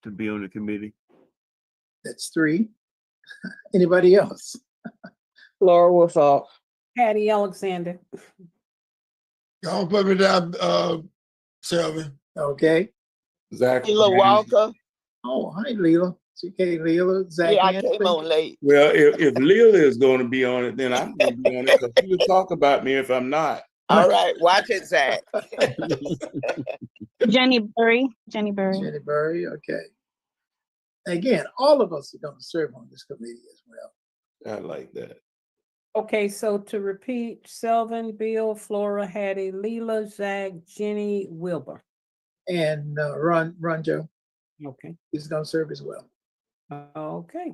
to be on the committee. That's 3. Anybody else? Laura Woodfall. Patty Alexander. Y'all put me down, Shelby. Okay. Zach. Leela Walker. Oh, hi, Leela. It's okay, Leela. Zach. Yeah, I came on late. Well, if Leila is going to be on it, then I'm going to be on it because she will talk about me if I'm not. All right, watch it, Zach. Jenny Berry. Jenny Berry. Jenny Berry, okay. Again, all of us are going to serve on this committee as well. I like that. Okay, so to repeat, Selvin, Bill, Flora, Hattie, Leela, Zach, Jenny, Wilbur. And Ron Joe. Okay. He's going to serve as well. Okay.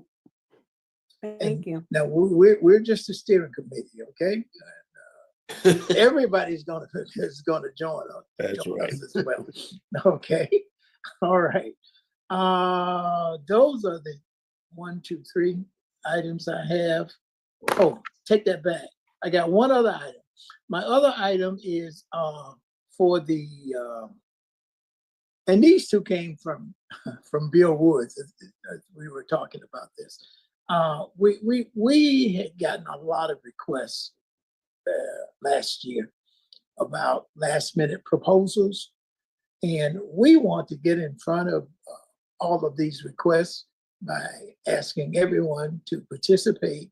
Thank you. Now we're just a steering committee, okay? Everybody's going to join us. That's right. Us as well. Okay. All right. Those are the 1, 2, 3 items I have. Oh, take that back. I got one other item. My other item is for the and these two came from Bill Woods as we were talking about this. We had gotten a lot of requests last year about last minute proposals, and we want to get in front of all of these requests by asking everyone to participate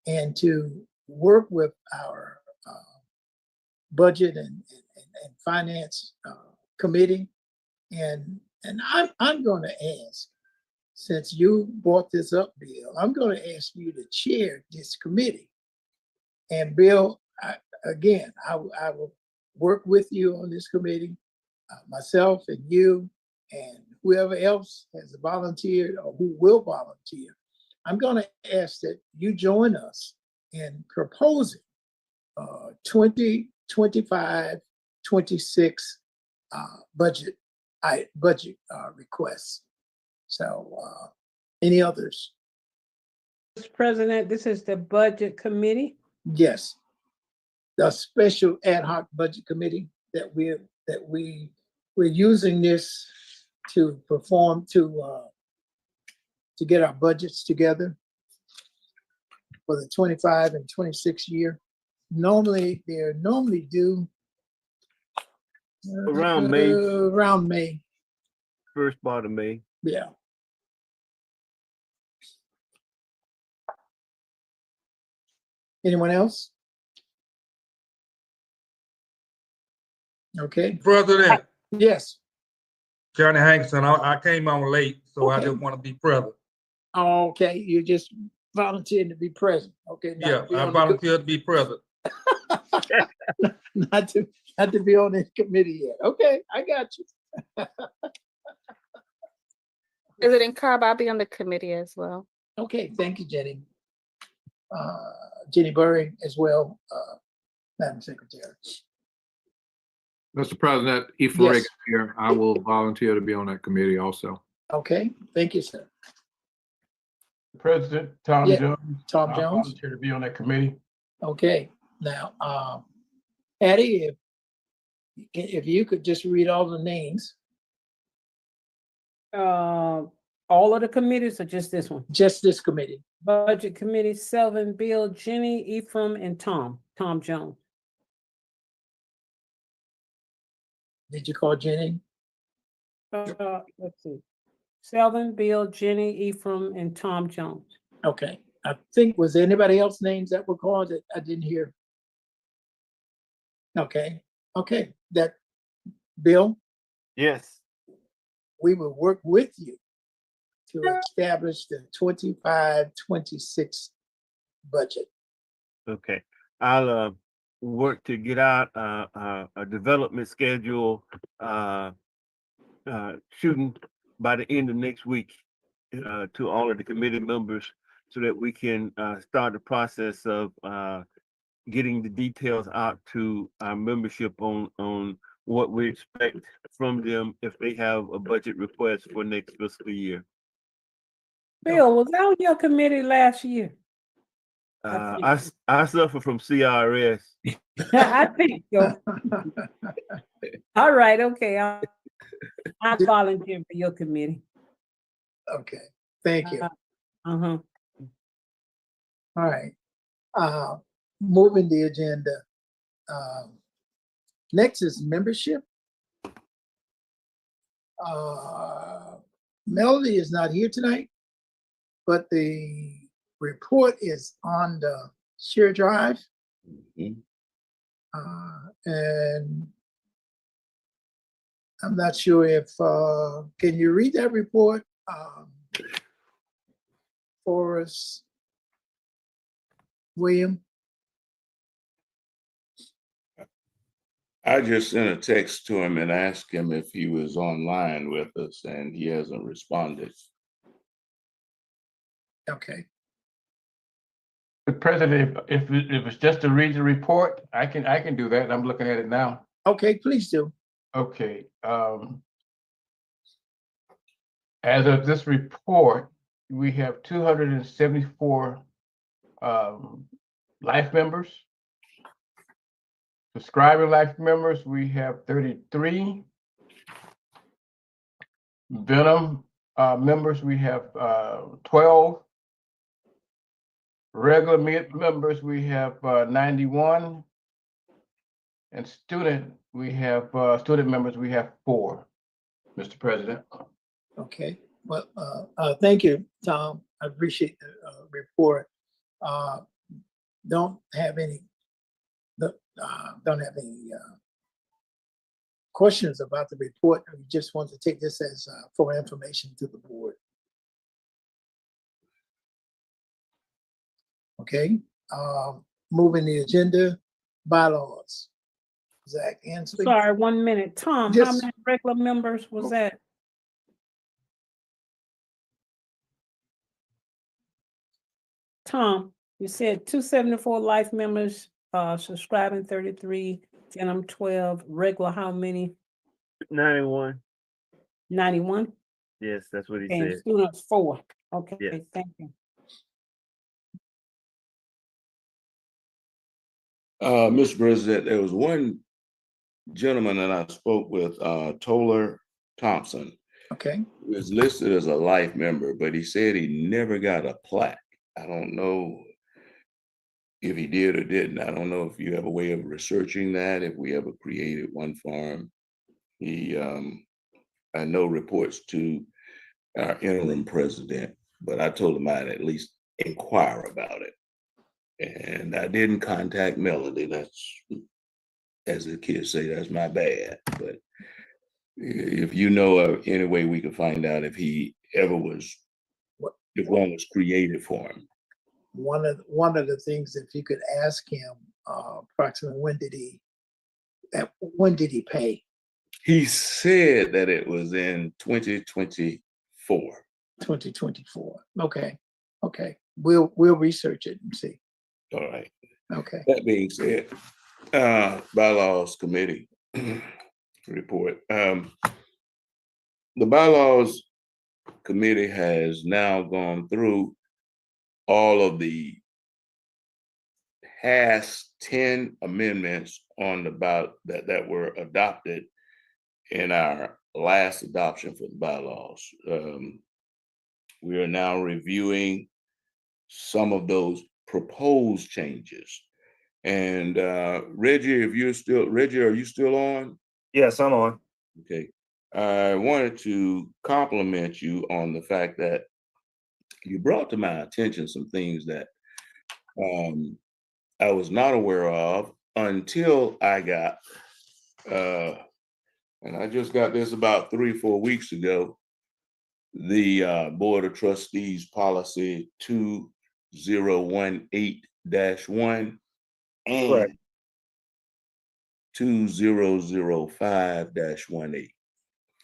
and to work with our budget and finance committee. And I'm going to ask, since you brought this up, Bill, I'm going to ask you to chair this committee. And Bill, I will work with you on this committee, myself and you and whoever else has volunteered or who will volunteer. I'm going to ask that you join us in proposing 2025, 26 budget requests. So any others? Mr. President, this is the budget committee. Yes, the special ad hoc budget committee that we're using this to perform to get our budgets together for the 25 and 26 year. They're normally due around May. Around May. First part of May. Yeah. Anyone else? Okay. President. Yes. Johnny Hankson, I came on late, so I Okay. just want to be present. Okay, you just volunteering to be present. Okay. not Yeah, to be I on the volunteer to be present. not to be on this committee yet. Okay, I got you. President Carb, I'll be on the committee as well. Okay, thank you, Jenny. Jenny Burry as well, Madam Secretary. Mr. President, if Yes. Reagan here, I will volunteer to be on that committee also. Okay, thank you, sir. President Tom Yeah, Jones. Tom I Jones. volunteer to be on that committee. Okay, now, Addie, if you could just read all the names, All of the committees or just this one? just this committee. Budget Committee, Selvin, Bill, Jenny, Ephraim, and Tom Jones. Did you call Jenny? Let's see. Selvin, Bill, Jenny, Ephraim, and Tom Jones. Okay, I think, was there anybody else names that were called that I didn't hear? Okay, that, Bill, Yes. we will work with you to establish the 25-26 budget. Okay. I'll work to get out a development schedule shooting by the end of next week to all of the committee members so that we can start the process of getting the details out to our membership on what we expect from them if they have a budget request for next fiscal year. Bill, was that on your committee last year? I suffer from CRS. I think so. All right, okay. I volunteer for your committee. Okay, thank you. Uh-huh. All right. Moving the agenda. Next is membership. Melody is not here tonight, but the report is on the share drive. And I'm not sure if, can you read that report for us, William? I just sent a text to him and asked him if he was online with us, and he hasn't responded. Okay. The President, if it's just to read the report, I can do that. I'm looking at it now. Okay, please do. Okay. As of this report, we have 274 life members. Subscribing life members, we have 33. Venom members, we have 12. Regular members, we have 91. And student members, we have 4, Mr. President. Okay, well, thank you, Tom. I appreciate the report. Don't have any questions about the report. We just want to take this as for information to the board. Okay, moving the agenda, bylaws. Zach Ansley. Sorry, 1 minute. Tom, how Yes. many regular members was that? Tom, you said 274 life members, subscribing 33, Denim 12, regular how many? 91. 91? Yes, that's what he And said. students 4. Okay, Yeah. thank you. Mr. President, there was one gentleman that I spoke with, Toller Thompson. Okay. He was listed as a life member, but he said he never got a plaque. I don't know if he did or didn't. I don't know if you have a way of researching that, if we ever created one for him. He, I know, reports to our interim president, but I told him I'd at least inquire about it. And I didn't contact Melody. That's, as the kids say, that's my bad. But if you know of any way we can find out if he ever was, if one was created for him. one of the things, if you could ask him, approximately when did he pay? He said that it was in 2024. 2024. Okay. We'll research it and see. All right. Okay. That being said, bylaws committee report. The bylaws committee has now gone through all of the past 10 amendments on the ballot that were adopted in our last adoption for the bylaws. We are now reviewing some of those proposed changes. And Reggie, are you still on? Yes, I'm on. Okay. I wanted to compliment you on the fact that you brought to my attention some things that I was not aware of until I got, and I just got this about 3-4 weeks ago, the Board of Trustees Policy 2018-1 and Correct. 2005-18.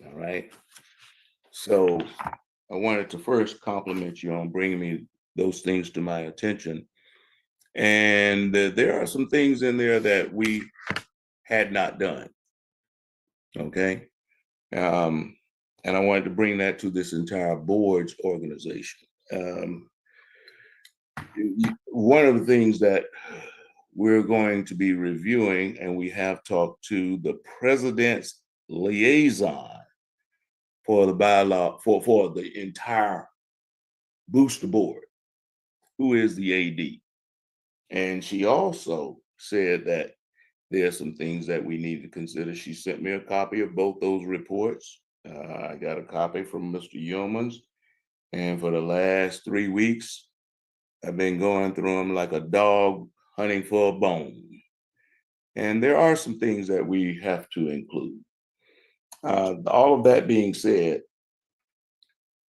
All right. So I wanted to first compliment you on bringing me those things to my attention. And there are some things in there that we had not done. Okay. And I wanted to bring that to this entire board's organization. One of the things that we're going to be reviewing, and we have talked to the president's liaison for the bylaw for the entire booster board, who is the AD. And she also said that there are some things that we need to consider. She sent me a copy of both those reports. I got a copy from Mr. Yeomans, and for the last 3 weeks, I've been going through them like a dog hunting for a bone. And there are some things that we have to include. All of that being said,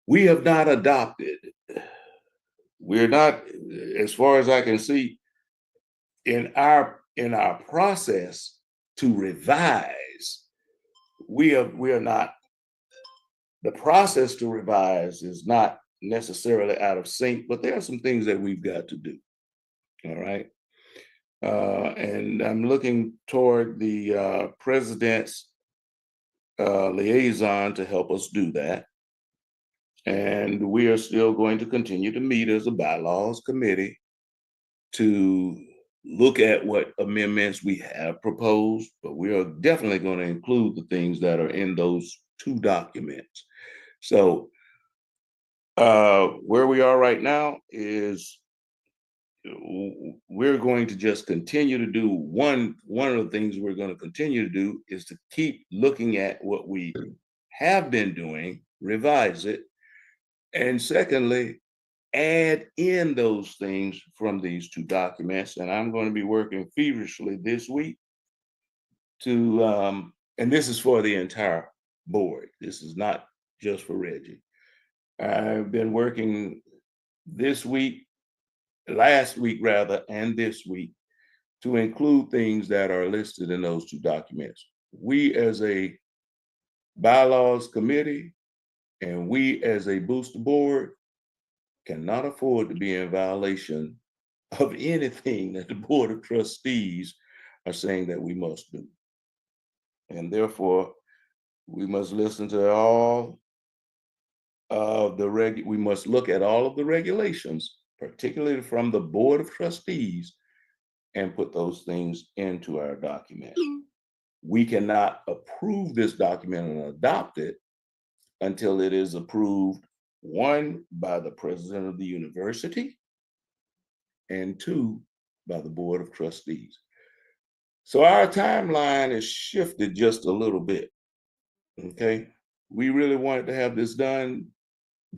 we have not adopted. We're not, as far as I can see, in our process to revise, we are not. The process to revise is not necessarily out of sync, but there are some things that we've got to do. All right. And I'm looking toward the president's liaison to help us do that. And we are still going to continue to meet as a bylaws committee to look at what amendments we have proposed, but we are definitely going to include the things that are in those 2 documents. So where we are right now is we're going to just continue to do one of the things we're going to continue to do is to keep looking at what we have been doing, revise it, and secondly, add in those things from these 2 documents. And I'm going to be working feverishly this week to, and this is for the entire board. This is not just for Reggie. I've been working last week rather, and this week to include things that are listed in those 2 documents. We as a bylaws committee and we as a booster board cannot afford to be in violation of anything that the Board of Trustees are saying that we must do. And therefore, we must listen to all of we must look at all of the regulations, particularly from the Board of Trustees, and put those things into our document. We cannot approve this document and adopt it until it is approved, 1, by the president of the university, and 2, by the Board of Trustees. So our timeline is shifted just a little bit, okay? We really wanted to have this done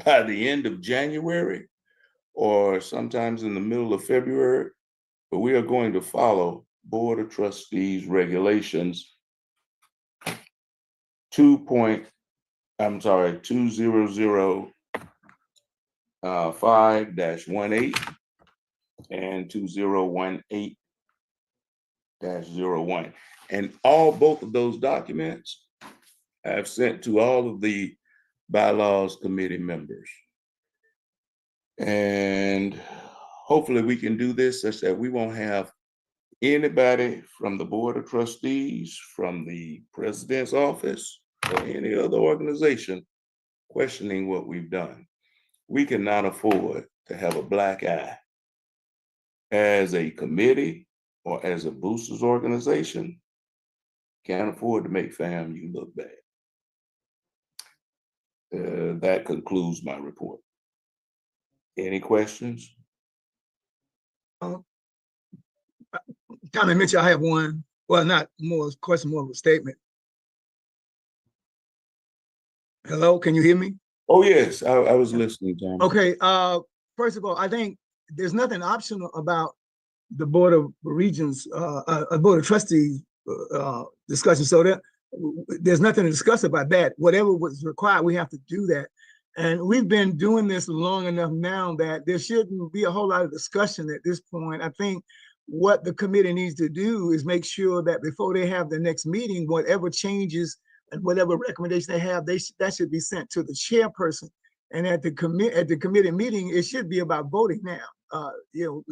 by the end of January or sometimes in the middle of February, but we are going to follow Board of Trustees regulations 2005-18, and 2018-01. And both of those documents I've sent to all of the bylaws committee members. And hopefully we can do this such that we won't have anybody from the Board of Trustees, from the President's office, or any other organization questioning what we've done. We cannot afford to have a black eye as a committee or as a boosters organization. Can't afford to make FAMU look bad. That concludes my report. Any questions? Tommy Mitchell, I have one. Well, not more a question, more of a statement. Hello, can you hear me? Oh, yes, I was listening, Tommy. Okay, first of all, I think there's nothing optional about the Board of Regents, Board of Trustees discussion. So that there's nothing to discuss about that. Whatever was required, we have to do that. And we've been doing this long enough now that there shouldn't be a whole lot of discussion at this point. I think what the committee needs to do is make sure that before they have the next meeting, whatever changes and whatever recommendation they have, that should be sent to the chairperson. And at the committee meeting, it should be about voting now. You know,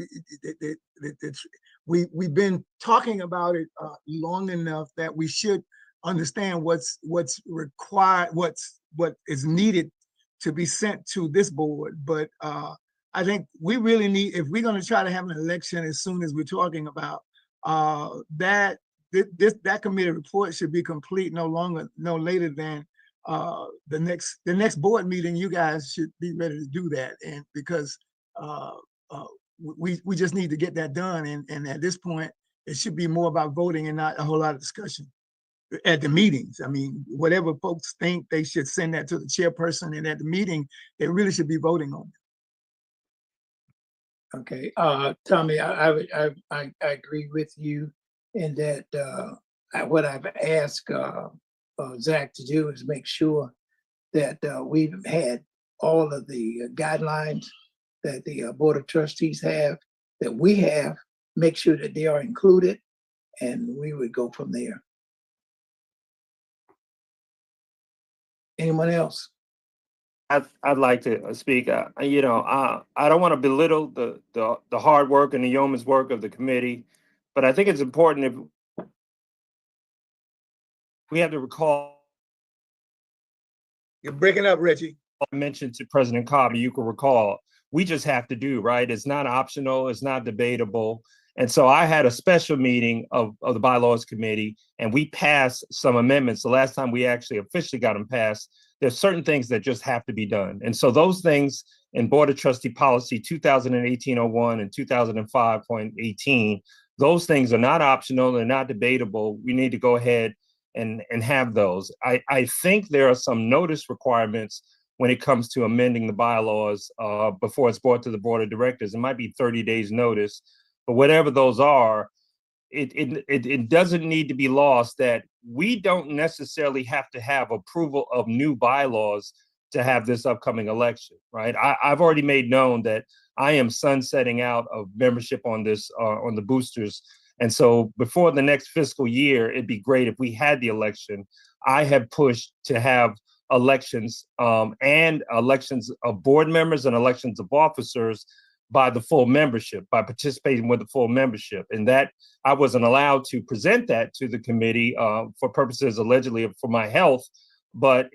we've been talking about it long enough that we should understand what's required, what is needed to be sent to this board. But I think we really need, if we're going to try to have an election as soon as we're talking about, that committee report should be complete no later than the next board meeting. You guys should be ready to do that, and because we just need to get that done. And at this point, it should be more about voting and not a whole lot of discussion at the meetings. I mean, whatever folks think, they should send that to the chairperson, and at the meeting, they really should be voting on it. Okay, Tommy, I agree with you in that what I've asked Zach to do is make sure that we've had all of the guidelines that the Board of Trustees have, that we have, make sure that they are included, and we would go from there. Anyone else? I'd like to speak. You know, I don't want to belittle the hard work and the yeoman's work of the committee, but I think it's important if we have to recall. You're breaking up, Reggie. I mentioned to President Cobb, you can recall, we just have to do, right? It's not optional, it's not debatable. And so I had a special meeting of the bylaws committee, and we passed some amendments. The last time we actually officially got them passed, there's certain things that just have to be done. And so those things in Board of Trustee Policy 2018-01 and 2005.18, those things are not optional, they're not debatable. We need to go ahead and have those. I think there are some notice requirements when it comes to amending the bylaws before it's brought to the Board of Directors. It might be 30 days notice, but whatever those are, it doesn't need to be lost that we don't necessarily have to have approval of new bylaws to have this upcoming election, right? I've already made known that I am sunsetting out of membership on this, on the boosters. And so before the next fiscal year, it'd be great if we had the election. I have pushed to have elections and elections of board members and elections of officers by the full membership, by participating with the full membership. And that I wasn't allowed to present that to the committee for purposes allegedly for my health. But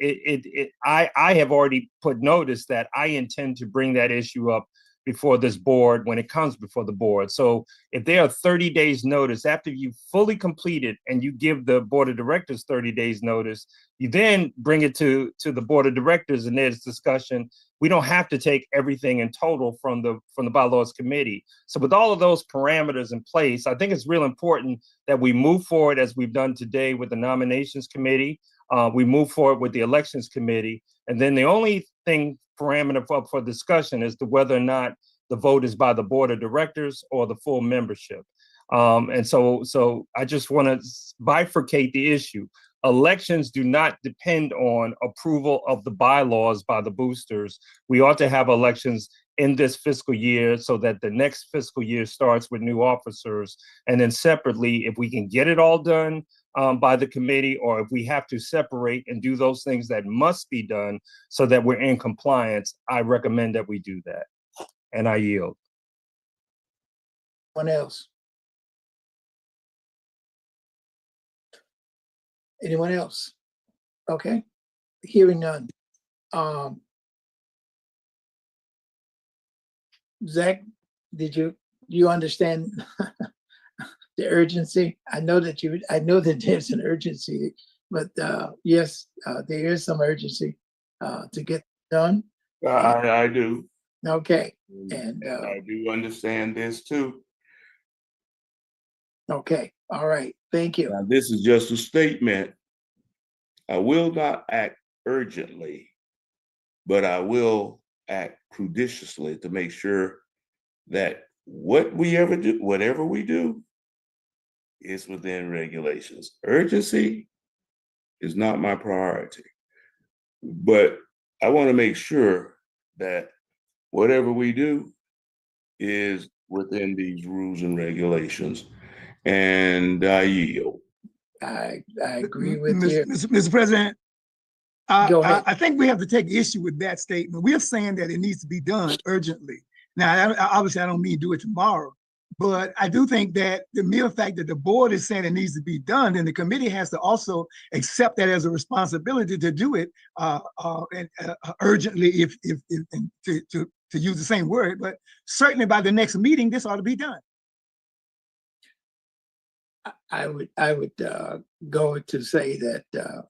I have already put notice that I intend to bring that issue up before this board when it comes before the board. So if there are 30 days notice after you've fully completed and you give the Board of Directors 30 days notice, you then bring it to the Board of Directors and there's discussion. We don't have to take everything in total from the bylaws committee. So with all of those parameters in place, I think it's real important that we move forward as we've done today with the nominations committee. We move forward with the elections committee. And then the only thing parameter up for discussion as to whether or not the vote is by the Board of Directors or the full membership. And so I just want to bifurcate the issue. Elections do not depend on approval of the bylaws by the boosters. We ought to have elections in this fiscal year so that the next fiscal year starts with new officers. And then separately, if we can get it all done by the committee, or if we have to separate and do those things that must be done so that we're in compliance, I recommend that we do that. And I yield. Anyone else? Anyone else? Okay, hearing none. Zach, did you understand the urgency? I know that there's an urgency, but yes, there is some urgency to get done. I do. Okay, and I do understand this too. okay, all right, thank you. Now, this is just a statement. I will not act urgently, but I will act judiciously to make sure that whatever we do is within regulations. Urgency is not my priority, but I want to make sure that whatever we do is within these rules and regulations. And I yield. I agree with you. Mr. President, Go ahead. I think we have to take issue with that statement. We are saying that it needs to be done urgently. Now, obviously, I don't mean do it tomorrow, but I do think that the mere fact that the board is saying it needs to be done, then the committee has to also accept that as a responsibility to do it urgently, if to use the same word, but certainly by the next meeting, this ought to be done. I would go to say that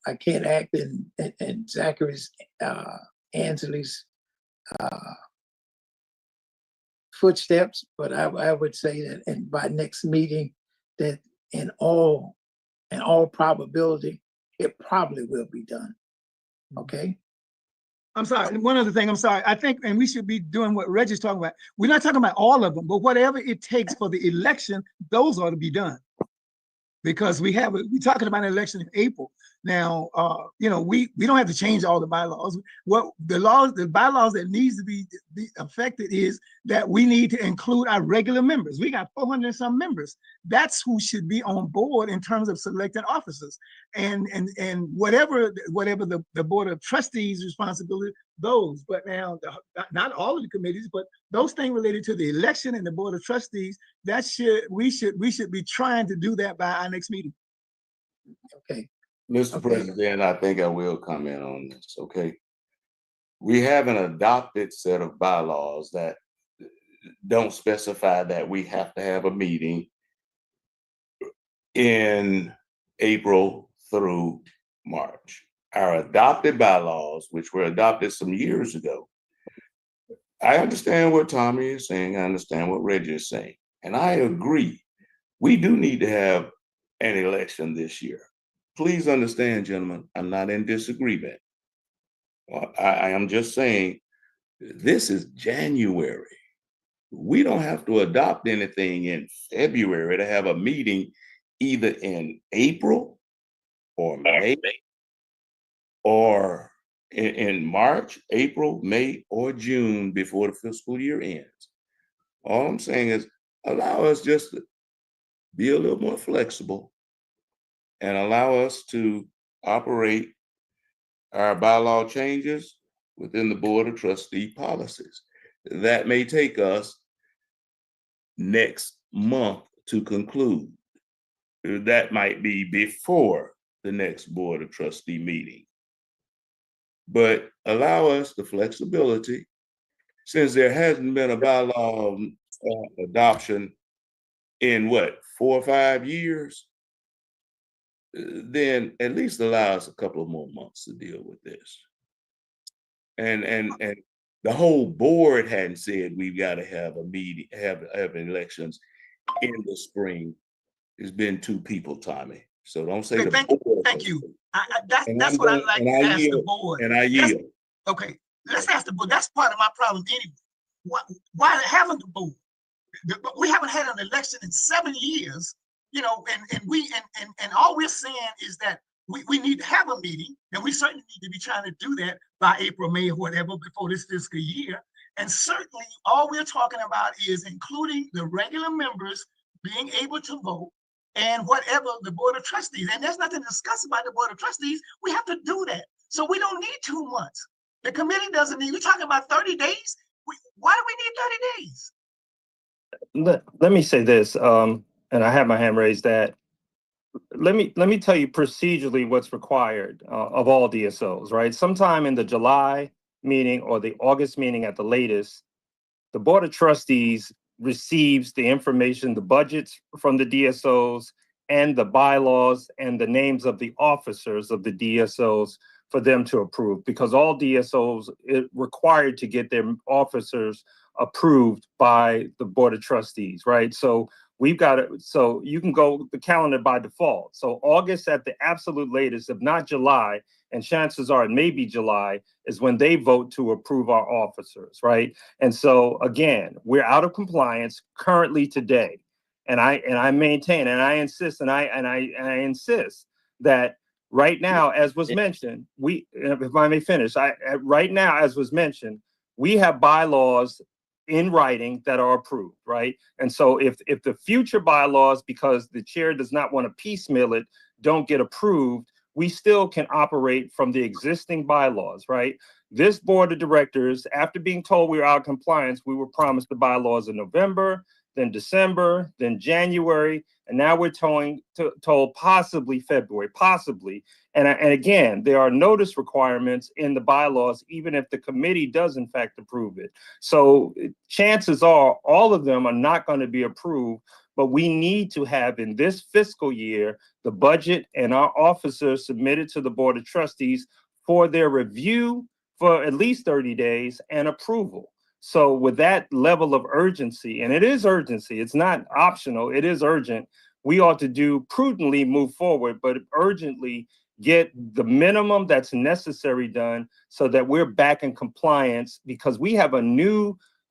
I can't act in Zachary's Ansley's footsteps, but I would say that, and by next meeting, that in all probability, it probably will be done. Okay. I'm sorry. One other thing. I'm sorry. I think, and we should be doing what Reggie's talking about. We're not talking about all of them, but whatever it takes for the election, those ought to be done. Because we're talking about an election in April. Now, we don't have to change all the bylaws. What the bylaws that needs to be affected is that we need to include our regular members. We got 400 and some members. That's who should be on board in terms of selecting officers. And whatever the Board of Trustees responsibility, those. But now, not all of the committees, but those things related to the election and the Board of Trustees, we should be trying to do that by our next meeting. Okay. Mr. President, I think I will comment on this, okay? We have an adopted set of bylaws that don't specify that we have to have a meeting in April through March. Our adopted bylaws, which were adopted some years ago, I understand what Tommy is saying, I understand what Reggie is saying, and I agree. We do need to have an election this year. Please understand, gentlemen, I'm not in disagreement. I am just saying, this is January. We don't have to adopt anything in February to have a meeting either in April or May or in March, April, May, or June before the fiscal year ends. All I'm saying is allow us just to be a little more flexible and allow us to operate our bylaw changes within the Board of Trustee policies. That may take us next month to conclude. That might be before the next Board of Trustee meeting. But allow us the flexibility, since there hasn't been a bylaw adoption in 4 or 5 years, then at least allow us a couple of more months to deal with this. And the whole board hadn't said we've got to have a meeting, have elections in the spring. It's been 2 people, Tommy. So don't say okay, thank you. That's what I'd like to ask the board. And I yield. Okay, let's ask the board. That's part of my problem anyway. Why haven't the board? We haven't had an election in 7 years. And all we're saying is that we need to have a meeting, and we certainly need to be trying to do that by April, May, or whatever before this fiscal year. And certainly all we're talking about is including the regular members being able to vote and whatever the Board of Trustees. And there's nothing to discuss about the Board of Trustees. We have to do that. So we don't need 2 months. The committee doesn't need, we're talking about 30 days. Why do we need 30 days? Let me say this, and I have my hand raised that. Let me tell you procedurally what's required of all DSOs, right? Sometime in the July meeting or the August meeting at the latest, the Board of Trustees receives the information, the budgets from the DSOs and the bylaws and the names of the officers of the DSOs for them to approve, because all DSOs are required to get their officers approved by the Board of Trustees, right? So we've got it. So you can go the calendar by default. So August at the absolute latest, if not July, and chances are it may be July, is when they vote to approve our officers, right? And so again, we're out of compliance currently today. And I maintain and I insist and I insist that right now, as was mentioned, if I may finish, right now, as was mentioned, we have bylaws in writing that are approved, right? And so if the future bylaws, because the chair does not want to piecemeal it, don't get approved, we still can operate from the existing bylaws, right? This board of directors, after being told we were out of compliance, we were promised the bylaws in November, then December, then January, and now we're told possibly February, possibly. And again, there are notice requirements in the bylaws, even if the committee does in fact approve it. So chances are all of them are not going to be approved, but we need to have in this fiscal year, the budget and our officers submitted to the Board of Trustees for their review for at least 30 days and approval. So with that level of urgency, and it is urgency, it's not optional, it is urgent, we ought to prudently move forward, but urgently get the minimum that's necessary done so that we're back in compliance, because we have a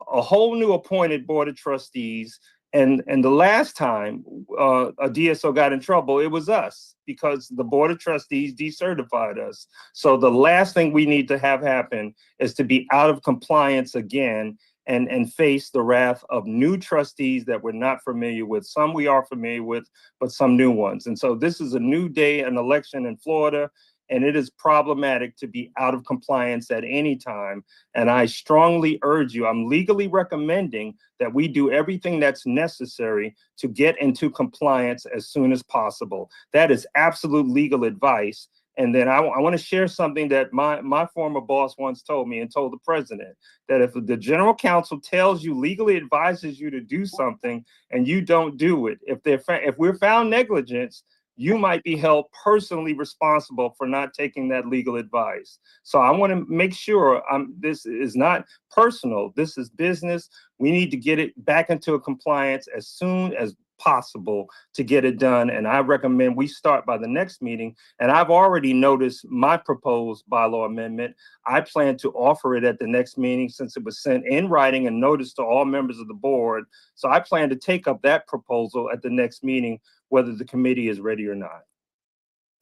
whole new appointed Board of Trustees. And the last time a DSO got in trouble, it was us, because the Board of Trustees decertified us. So the last thing we need to have happen is to be out of compliance again and face the wrath of new trustees that we're not familiar with. Some we are familiar with, but some new ones. And so this is a new day, an election in Florida, and it is problematic to be out of compliance at any time. And I strongly urge you, I'm legally recommending that we do everything that's necessary to get into compliance as soon as possible. That is absolute legal advice. And then I want to share something that my former boss once told me and told the president, that if the general counsel tells you, legally advises you to do something and you don't do it, if we're found negligence, you might be held personally responsible for not taking that legal advice. So I want to make sure this is not personal. This is business. We need to get it back into a compliance as soon as possible to get it done. And I recommend we start by the next meeting. And I've already noticed my proposed bylaw amendment. I plan to offer it at the next meeting, since it was sent in writing and notice to all members of the board. So I plan to take up that proposal at the next meeting, whether the committee is ready or not.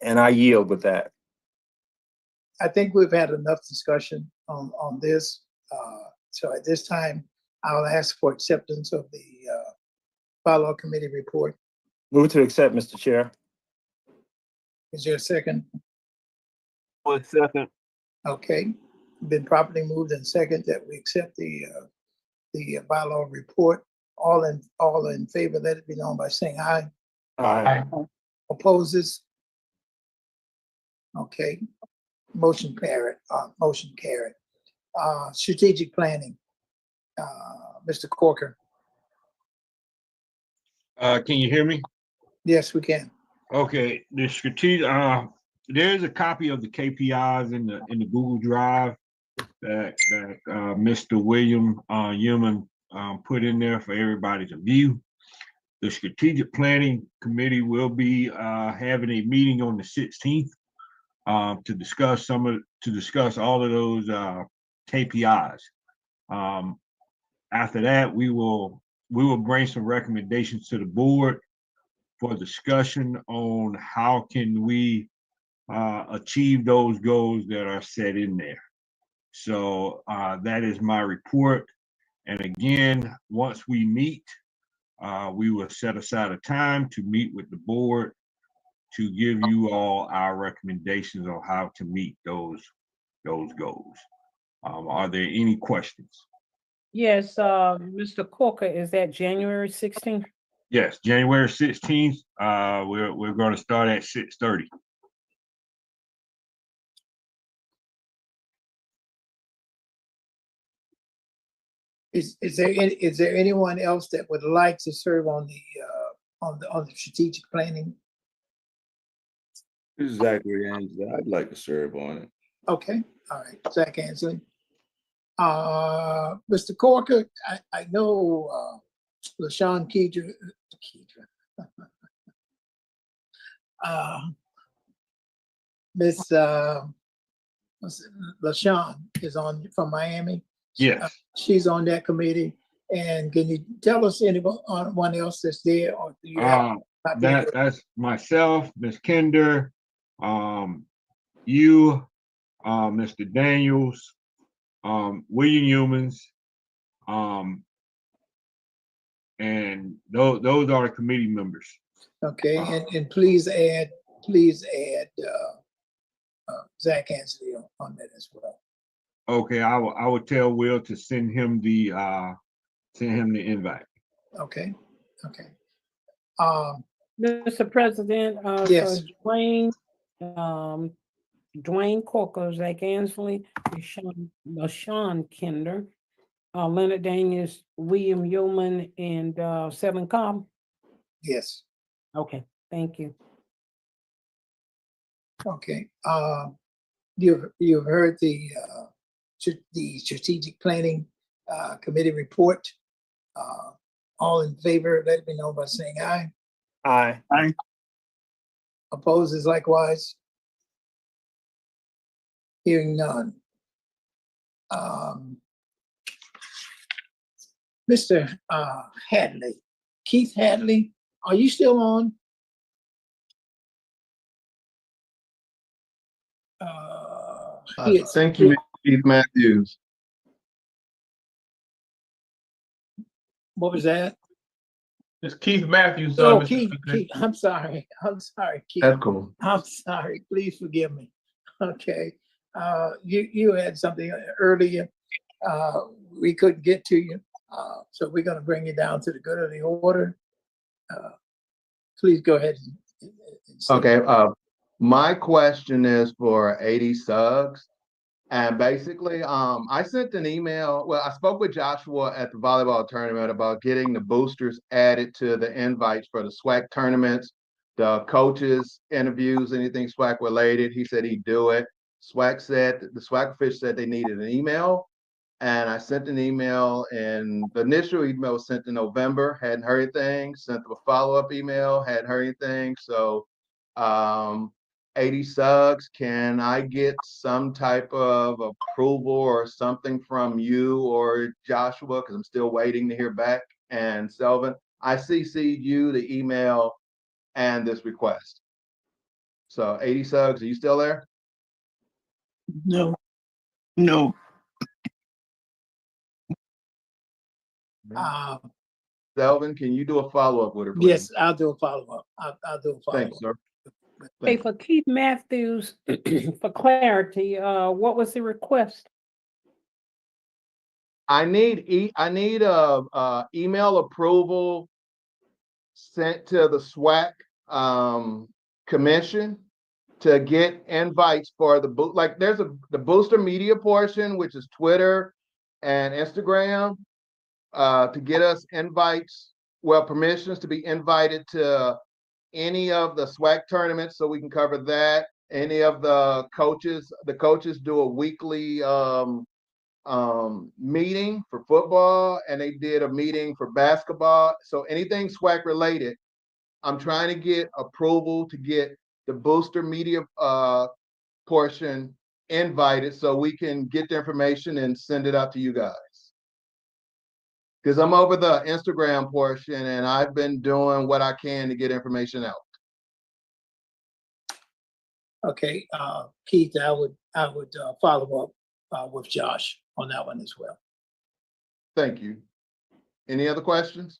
And I yield with that. I think we've had enough discussion on this. So at this time, I'll ask for acceptance of the bylaw committee report. Move to accept, Mr. Chair. Is there a second? 1 second. Okay, been properly moved and second that we accept the bylaw report. All in favor, let it be known by saying aye. Aye. Opposes? Okay, motion carried. Motion carried. Strategic planning. Mr. Corker. Can you hear me? Yes, we can. Okay, the strategic, there's a copy of the KPIs in the Google Drive that Mr. William Human put in there for everybody to view. The strategic planning committee will be having a meeting on the 16th to discuss all of those KPIs. After that, we will bring some recommendations to the board for discussion on how can we achieve those goals that are set in there. So that is my report. And again, once we meet, we will set aside a time to meet with the board to give you all our recommendations on how to meet those goals. Are there any questions? Yes, Mr. Corker, is that January 16th? Yes, January 16th. We're going to start at 6:30. Is there anyone else that would like to serve on the strategic planning? This is Zachary Angela. I'd like to serve on it. Okay, all right, Zach Ansley. Mr. Corker, I know LaShawn Kedra. Miss LaShawn is on from Miami. Yes. She's on that committee. And can you tell us anyone else that's there, or do you have? That's myself, Miss Kinder, you, Mr. Daniels, William Humans, and those are the committee members. Okay, and please add Zach Ansley on that as well. Okay, I will tell Will to send him the invite. Okay, okay. Mr. President, Yes. so Dwayne Corker, Zach Ansley, LaShawn Kinder, Leonard Daniels, William Yeoman, and Seven Cobb. Yes. Okay, thank you. Okay. You've heard the strategic planning committee report. All in favor, let me know by saying aye. Aye. Aye. Opposes likewise. Hearing none. Mr. Hadley, Keith Hadley, are you still on? Thank you, Mr. Keith Matthews. What was that? It's Keith Matthews. Oh, Mr. Keith, President. I'm sorry, Keith. That's cool. I'm sorry, please forgive me. Okay, you had something earlier. We couldn't get to you, so we're gonna bring you down to the good of the order. Please go ahead. And say. Okay, my question is for 80 Suggs. And basically, I sent an email. Well, I spoke with Joshua at the volleyball tournament about getting the boosters added to the invites for the SWAC tournaments, the coaches interviews, anything SWAC related. He said he'd do it. The SWAC official said they needed an email. And I sent an email, and the initial email was sent in November, hadn't heard anything, sent a follow-up email, hadn't heard anything. So 80 Suggs, can I get some type of approval or something from you or Joshua? Because I'm still waiting to hear back. And Selvin, I CC'd you the email and this request. So 80 Suggs, are you still there? No. Selvin, can you do a follow-up with her, please? Yes, I'll do a follow-up. I'll do a follow-up. Thanks, sir. Hey, for Keith Matthews, for clarity, what was the request? I need email approval sent to the SWAC commission to get invites for there's the booster media portion, which is Twitter and Instagram, to get us invites, permissions to be invited to any of the SWAC tournaments so we can cover that. Any of the coaches do a weekly meeting for football, and they did a meeting for basketball. So anything SWAC related, I'm trying to get approval to get the booster media portion invited so we can get the information and send it out to you guys. Because I'm over the Instagram portion and I've been doing what I can to get information out. Okay, Keith, I would follow up with Josh on that one as well. Thank you. Any other questions?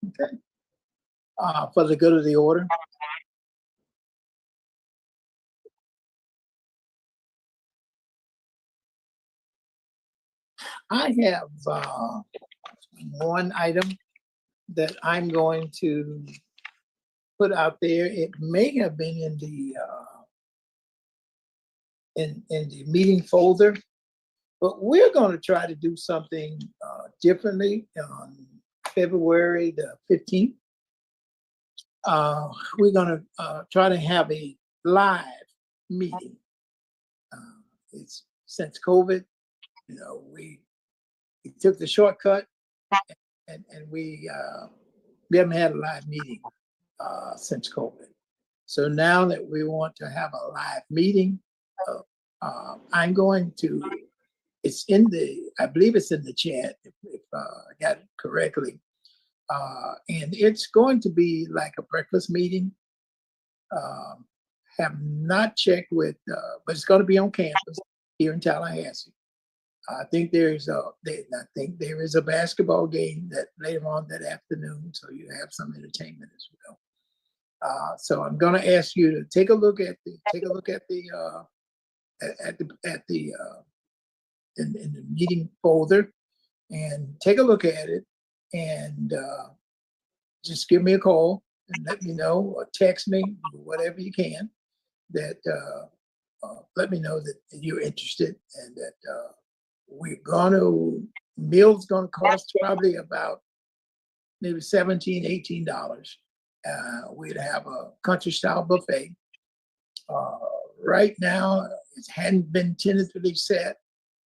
Okay. For the good of the order. I have one item that I'm going to put out there. It may have been in the in the meeting folder, but we're going to try to do something differently on February the 15th. We're going to try to have a live meeting. It's since COVID, you know, we took the shortcut, and we haven't had a live meeting since COVID. So now that we want to have a live meeting, I'm going to, it's in the, I believe it's in the chat, if I got it correctly. And it's going to be like a breakfast meeting. Have not checked with, but it's going to be on campus here in Tallahassee. I think there is a basketball game that later on that afternoon, so you have some entertainment as well. So I'm going to ask you to take a look at the in the meeting folder and take a look at it, and just give me a call and let me know, or text me, whatever you can, that let me know that you're interested, and that meal's gonna cost probably about maybe $17, $18. We'd have a country style buffet. Right now, it hadn't been tentatively set,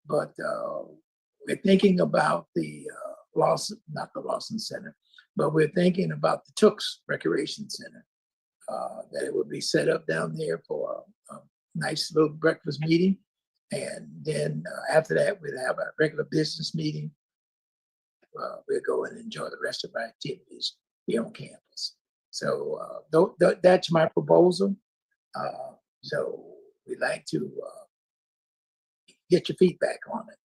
but we're thinking about the not the Lawson Center, but we're thinking about the Tooks Recreation Center, that it would be set up down there for a nice little breakfast meeting. And then after that, we'd have a regular business meeting. We'll go and enjoy the rest of our activities here on campus. So that's my proposal. So we'd like to get your feedback on it.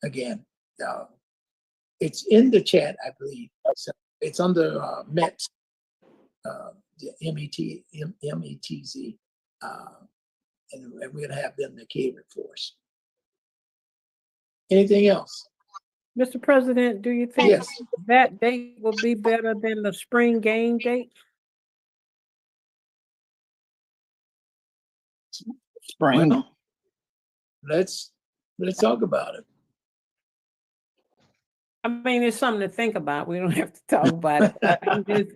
Again, it's in the chat, I believe. So it's under METZ, the METZ. And we're gonna have them to cater it for us. Anything else? Mr. President, do you think Yes. that date will be better than the spring game date? Spring. Well, let's talk about it. I mean, it's something to think about. We don't have to talk about it.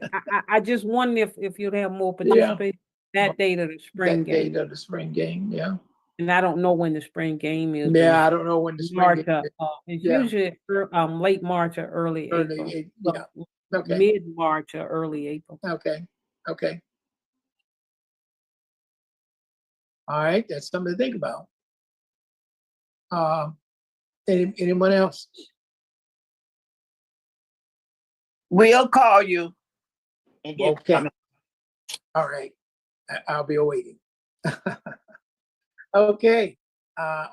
I just wonder if you'd have more participation that date of the spring game. That date of the spring game, yeah. And I don't know when the spring game is. Yeah, I don't know when the spring game is. It's usually late March or early April. Yeah. Okay. Mid-March or early April. Okay. Okay. All right, that's something to think about. Anyone else? We'll call you. And get Okay. All right. I'll be waiting. Okay.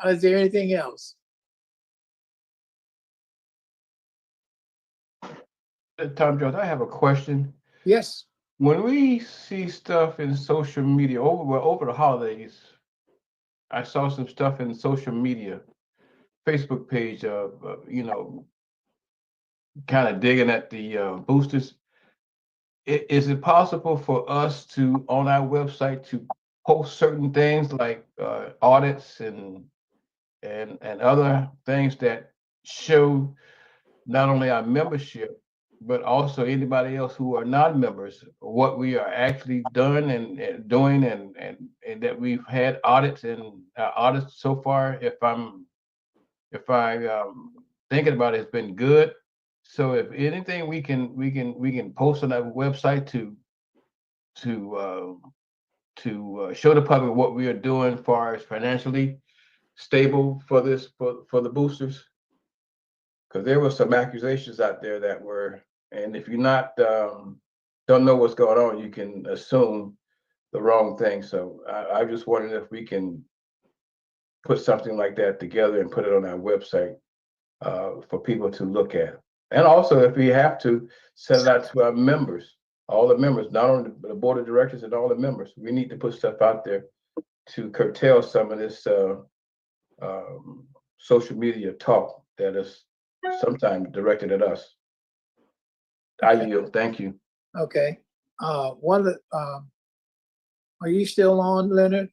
Is there anything else? Tom Jones, I have a question. Yes. When we see stuff in social media over the holidays, I saw some stuff in social media, Facebook page of kind of digging at the boosters. Is it possible for us to, on our website, to post certain things like audits and other things that show not only our membership, but also anybody else who are not members, what we are actually done and doing, and that we've had audits, and audits so far, if I thinking about it, has been good. So if anything we can post on our website to show the public what we are doing as far as financially stable for this for the boosters, because there were some accusations out there that were, and if you're not don't know what's going on, you can assume the wrong thing. So I just wondered if we can put something like that together and put it on our website for people to look at. And also, if we have to, send it out to our members, all the members, not only the board of directors and all the members. We need to put stuff out there to curtail some of this social media talk that is sometimes directed at us. I yield. Thank you. Okay. One of the, are you still on, Leonard?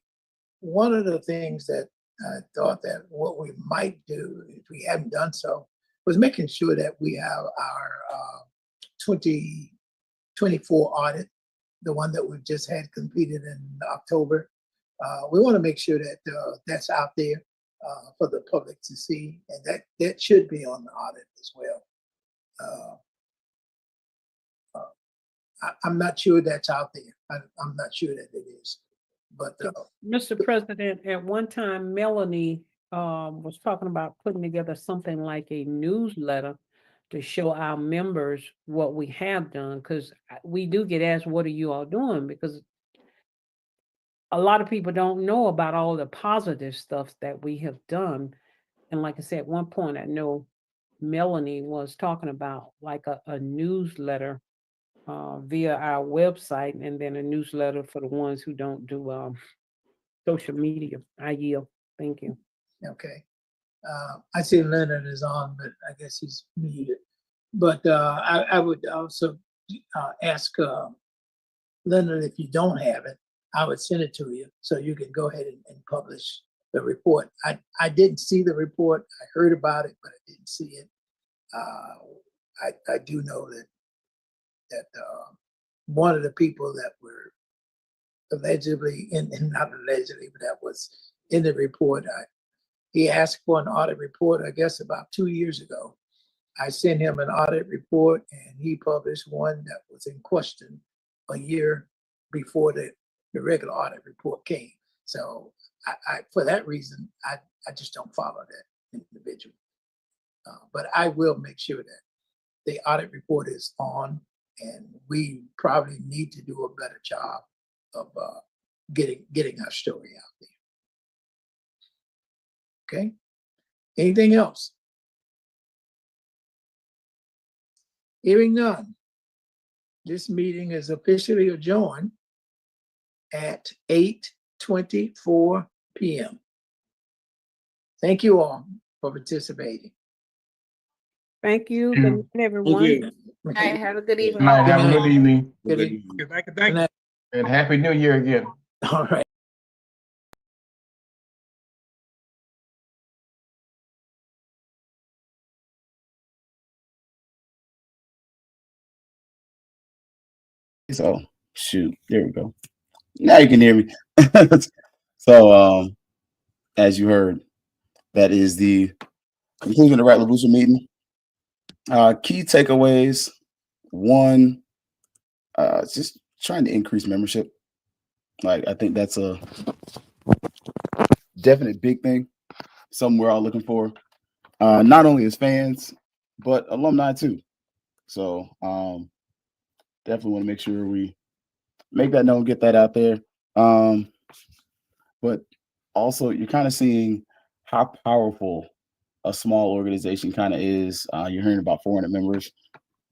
One of the things that I thought that what we might do, if we haven't done so, was making sure that we have our 2024 audit, the one that we've just had completed in October. We want to make sure that that's out there for the public to see, and that should be on the audit as well. I'm not sure that's out there. I'm not sure that it is. But Mr. President, at one time, Melanie was talking about putting together something like a newsletter to show our members what we have done, because we do get asked, what are you all doing? Because a lot of people don't know about all the positive stuff that we have done. And like I said, at one point, I know Melanie was talking about like a newsletter via our website, and then a newsletter for the ones who don't do social media. I yield. Thank you. okay. I see Leonard is on, but I guess he's muted. But I would also ask Leonard, if you don't have it, I would send it to you so you can go ahead and publish the report. I didn't see the report. I heard about it, but I didn't see it. I do know that one of the people that were allegedly, and not allegedly, but that was in the report, he asked for an audit report, I guess about 2 years ago. I sent him an audit report, and he published one that was in question a year before the regular audit report came. So I for that reason, I just don't follow that individual. But I will make sure that the audit report is on, and we probably need to do a better job of getting our story out there. Okay. Anything else? Hearing none, this meeting is officially adjourned at 8:24 p.m. Thank you all for participating. Thank you. Good night, everyone. Hey, have a good evening. Good night. Have a good evening. Good evening. And Happy New Year again. All right. So shoot, there we go. Now you can hear me. So as you heard, that is the conclusion of the Rattler Booster meeting. Key takeaways: one, just trying to increase membership. Like, I think that's a definite big thing, something we're all looking for, not only as fans, but alumni too. So definitely want to make sure we make that known, get that out there. But also, you're kind of seeing how powerful a small organization kind of is. You're hearing about 400 members,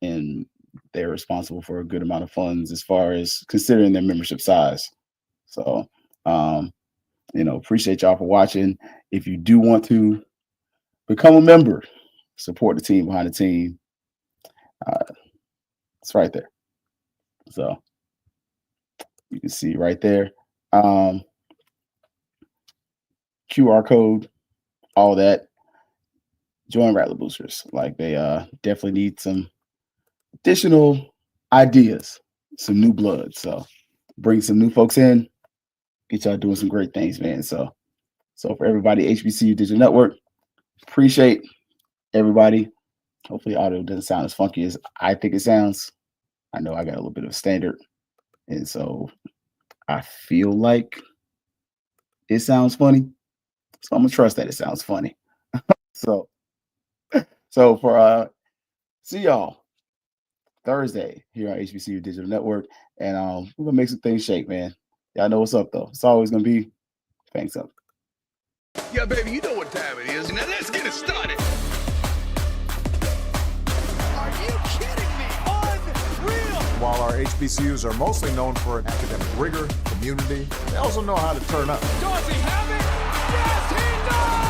and they're responsible for a good amount of funds as far as considering their membership size. So, appreciate y'all for watching. If you do want to become a member, support the team behind the team, it's right there. So you can see right there. QR code, all that. Join Rattler Boosters. Like, they definitely need some additional ideas, some new blood. So bring some new folks in, get y'all doing some great things, man. So for everybody, HBCU Digital Network, appreciate everybody. Hopefully audio doesn't sound as funky as I think it sounds. I know I got a little bit of a standard, and so I feel like it sounds funny. So I'm gonna trust that it sounds funny. So for see y'all Thursday here on HBCU Digital Network, and we're gonna make some things shake, man. Y'all know what's up though. It's always gonna be thanks up. Yeah, baby, you know what time it is. Now let's get it started. Are you kidding me? Unreal! While our HBCUs are mostly known for academic rigor, community, they also know how to turn up. Does he have it? Yes, he does!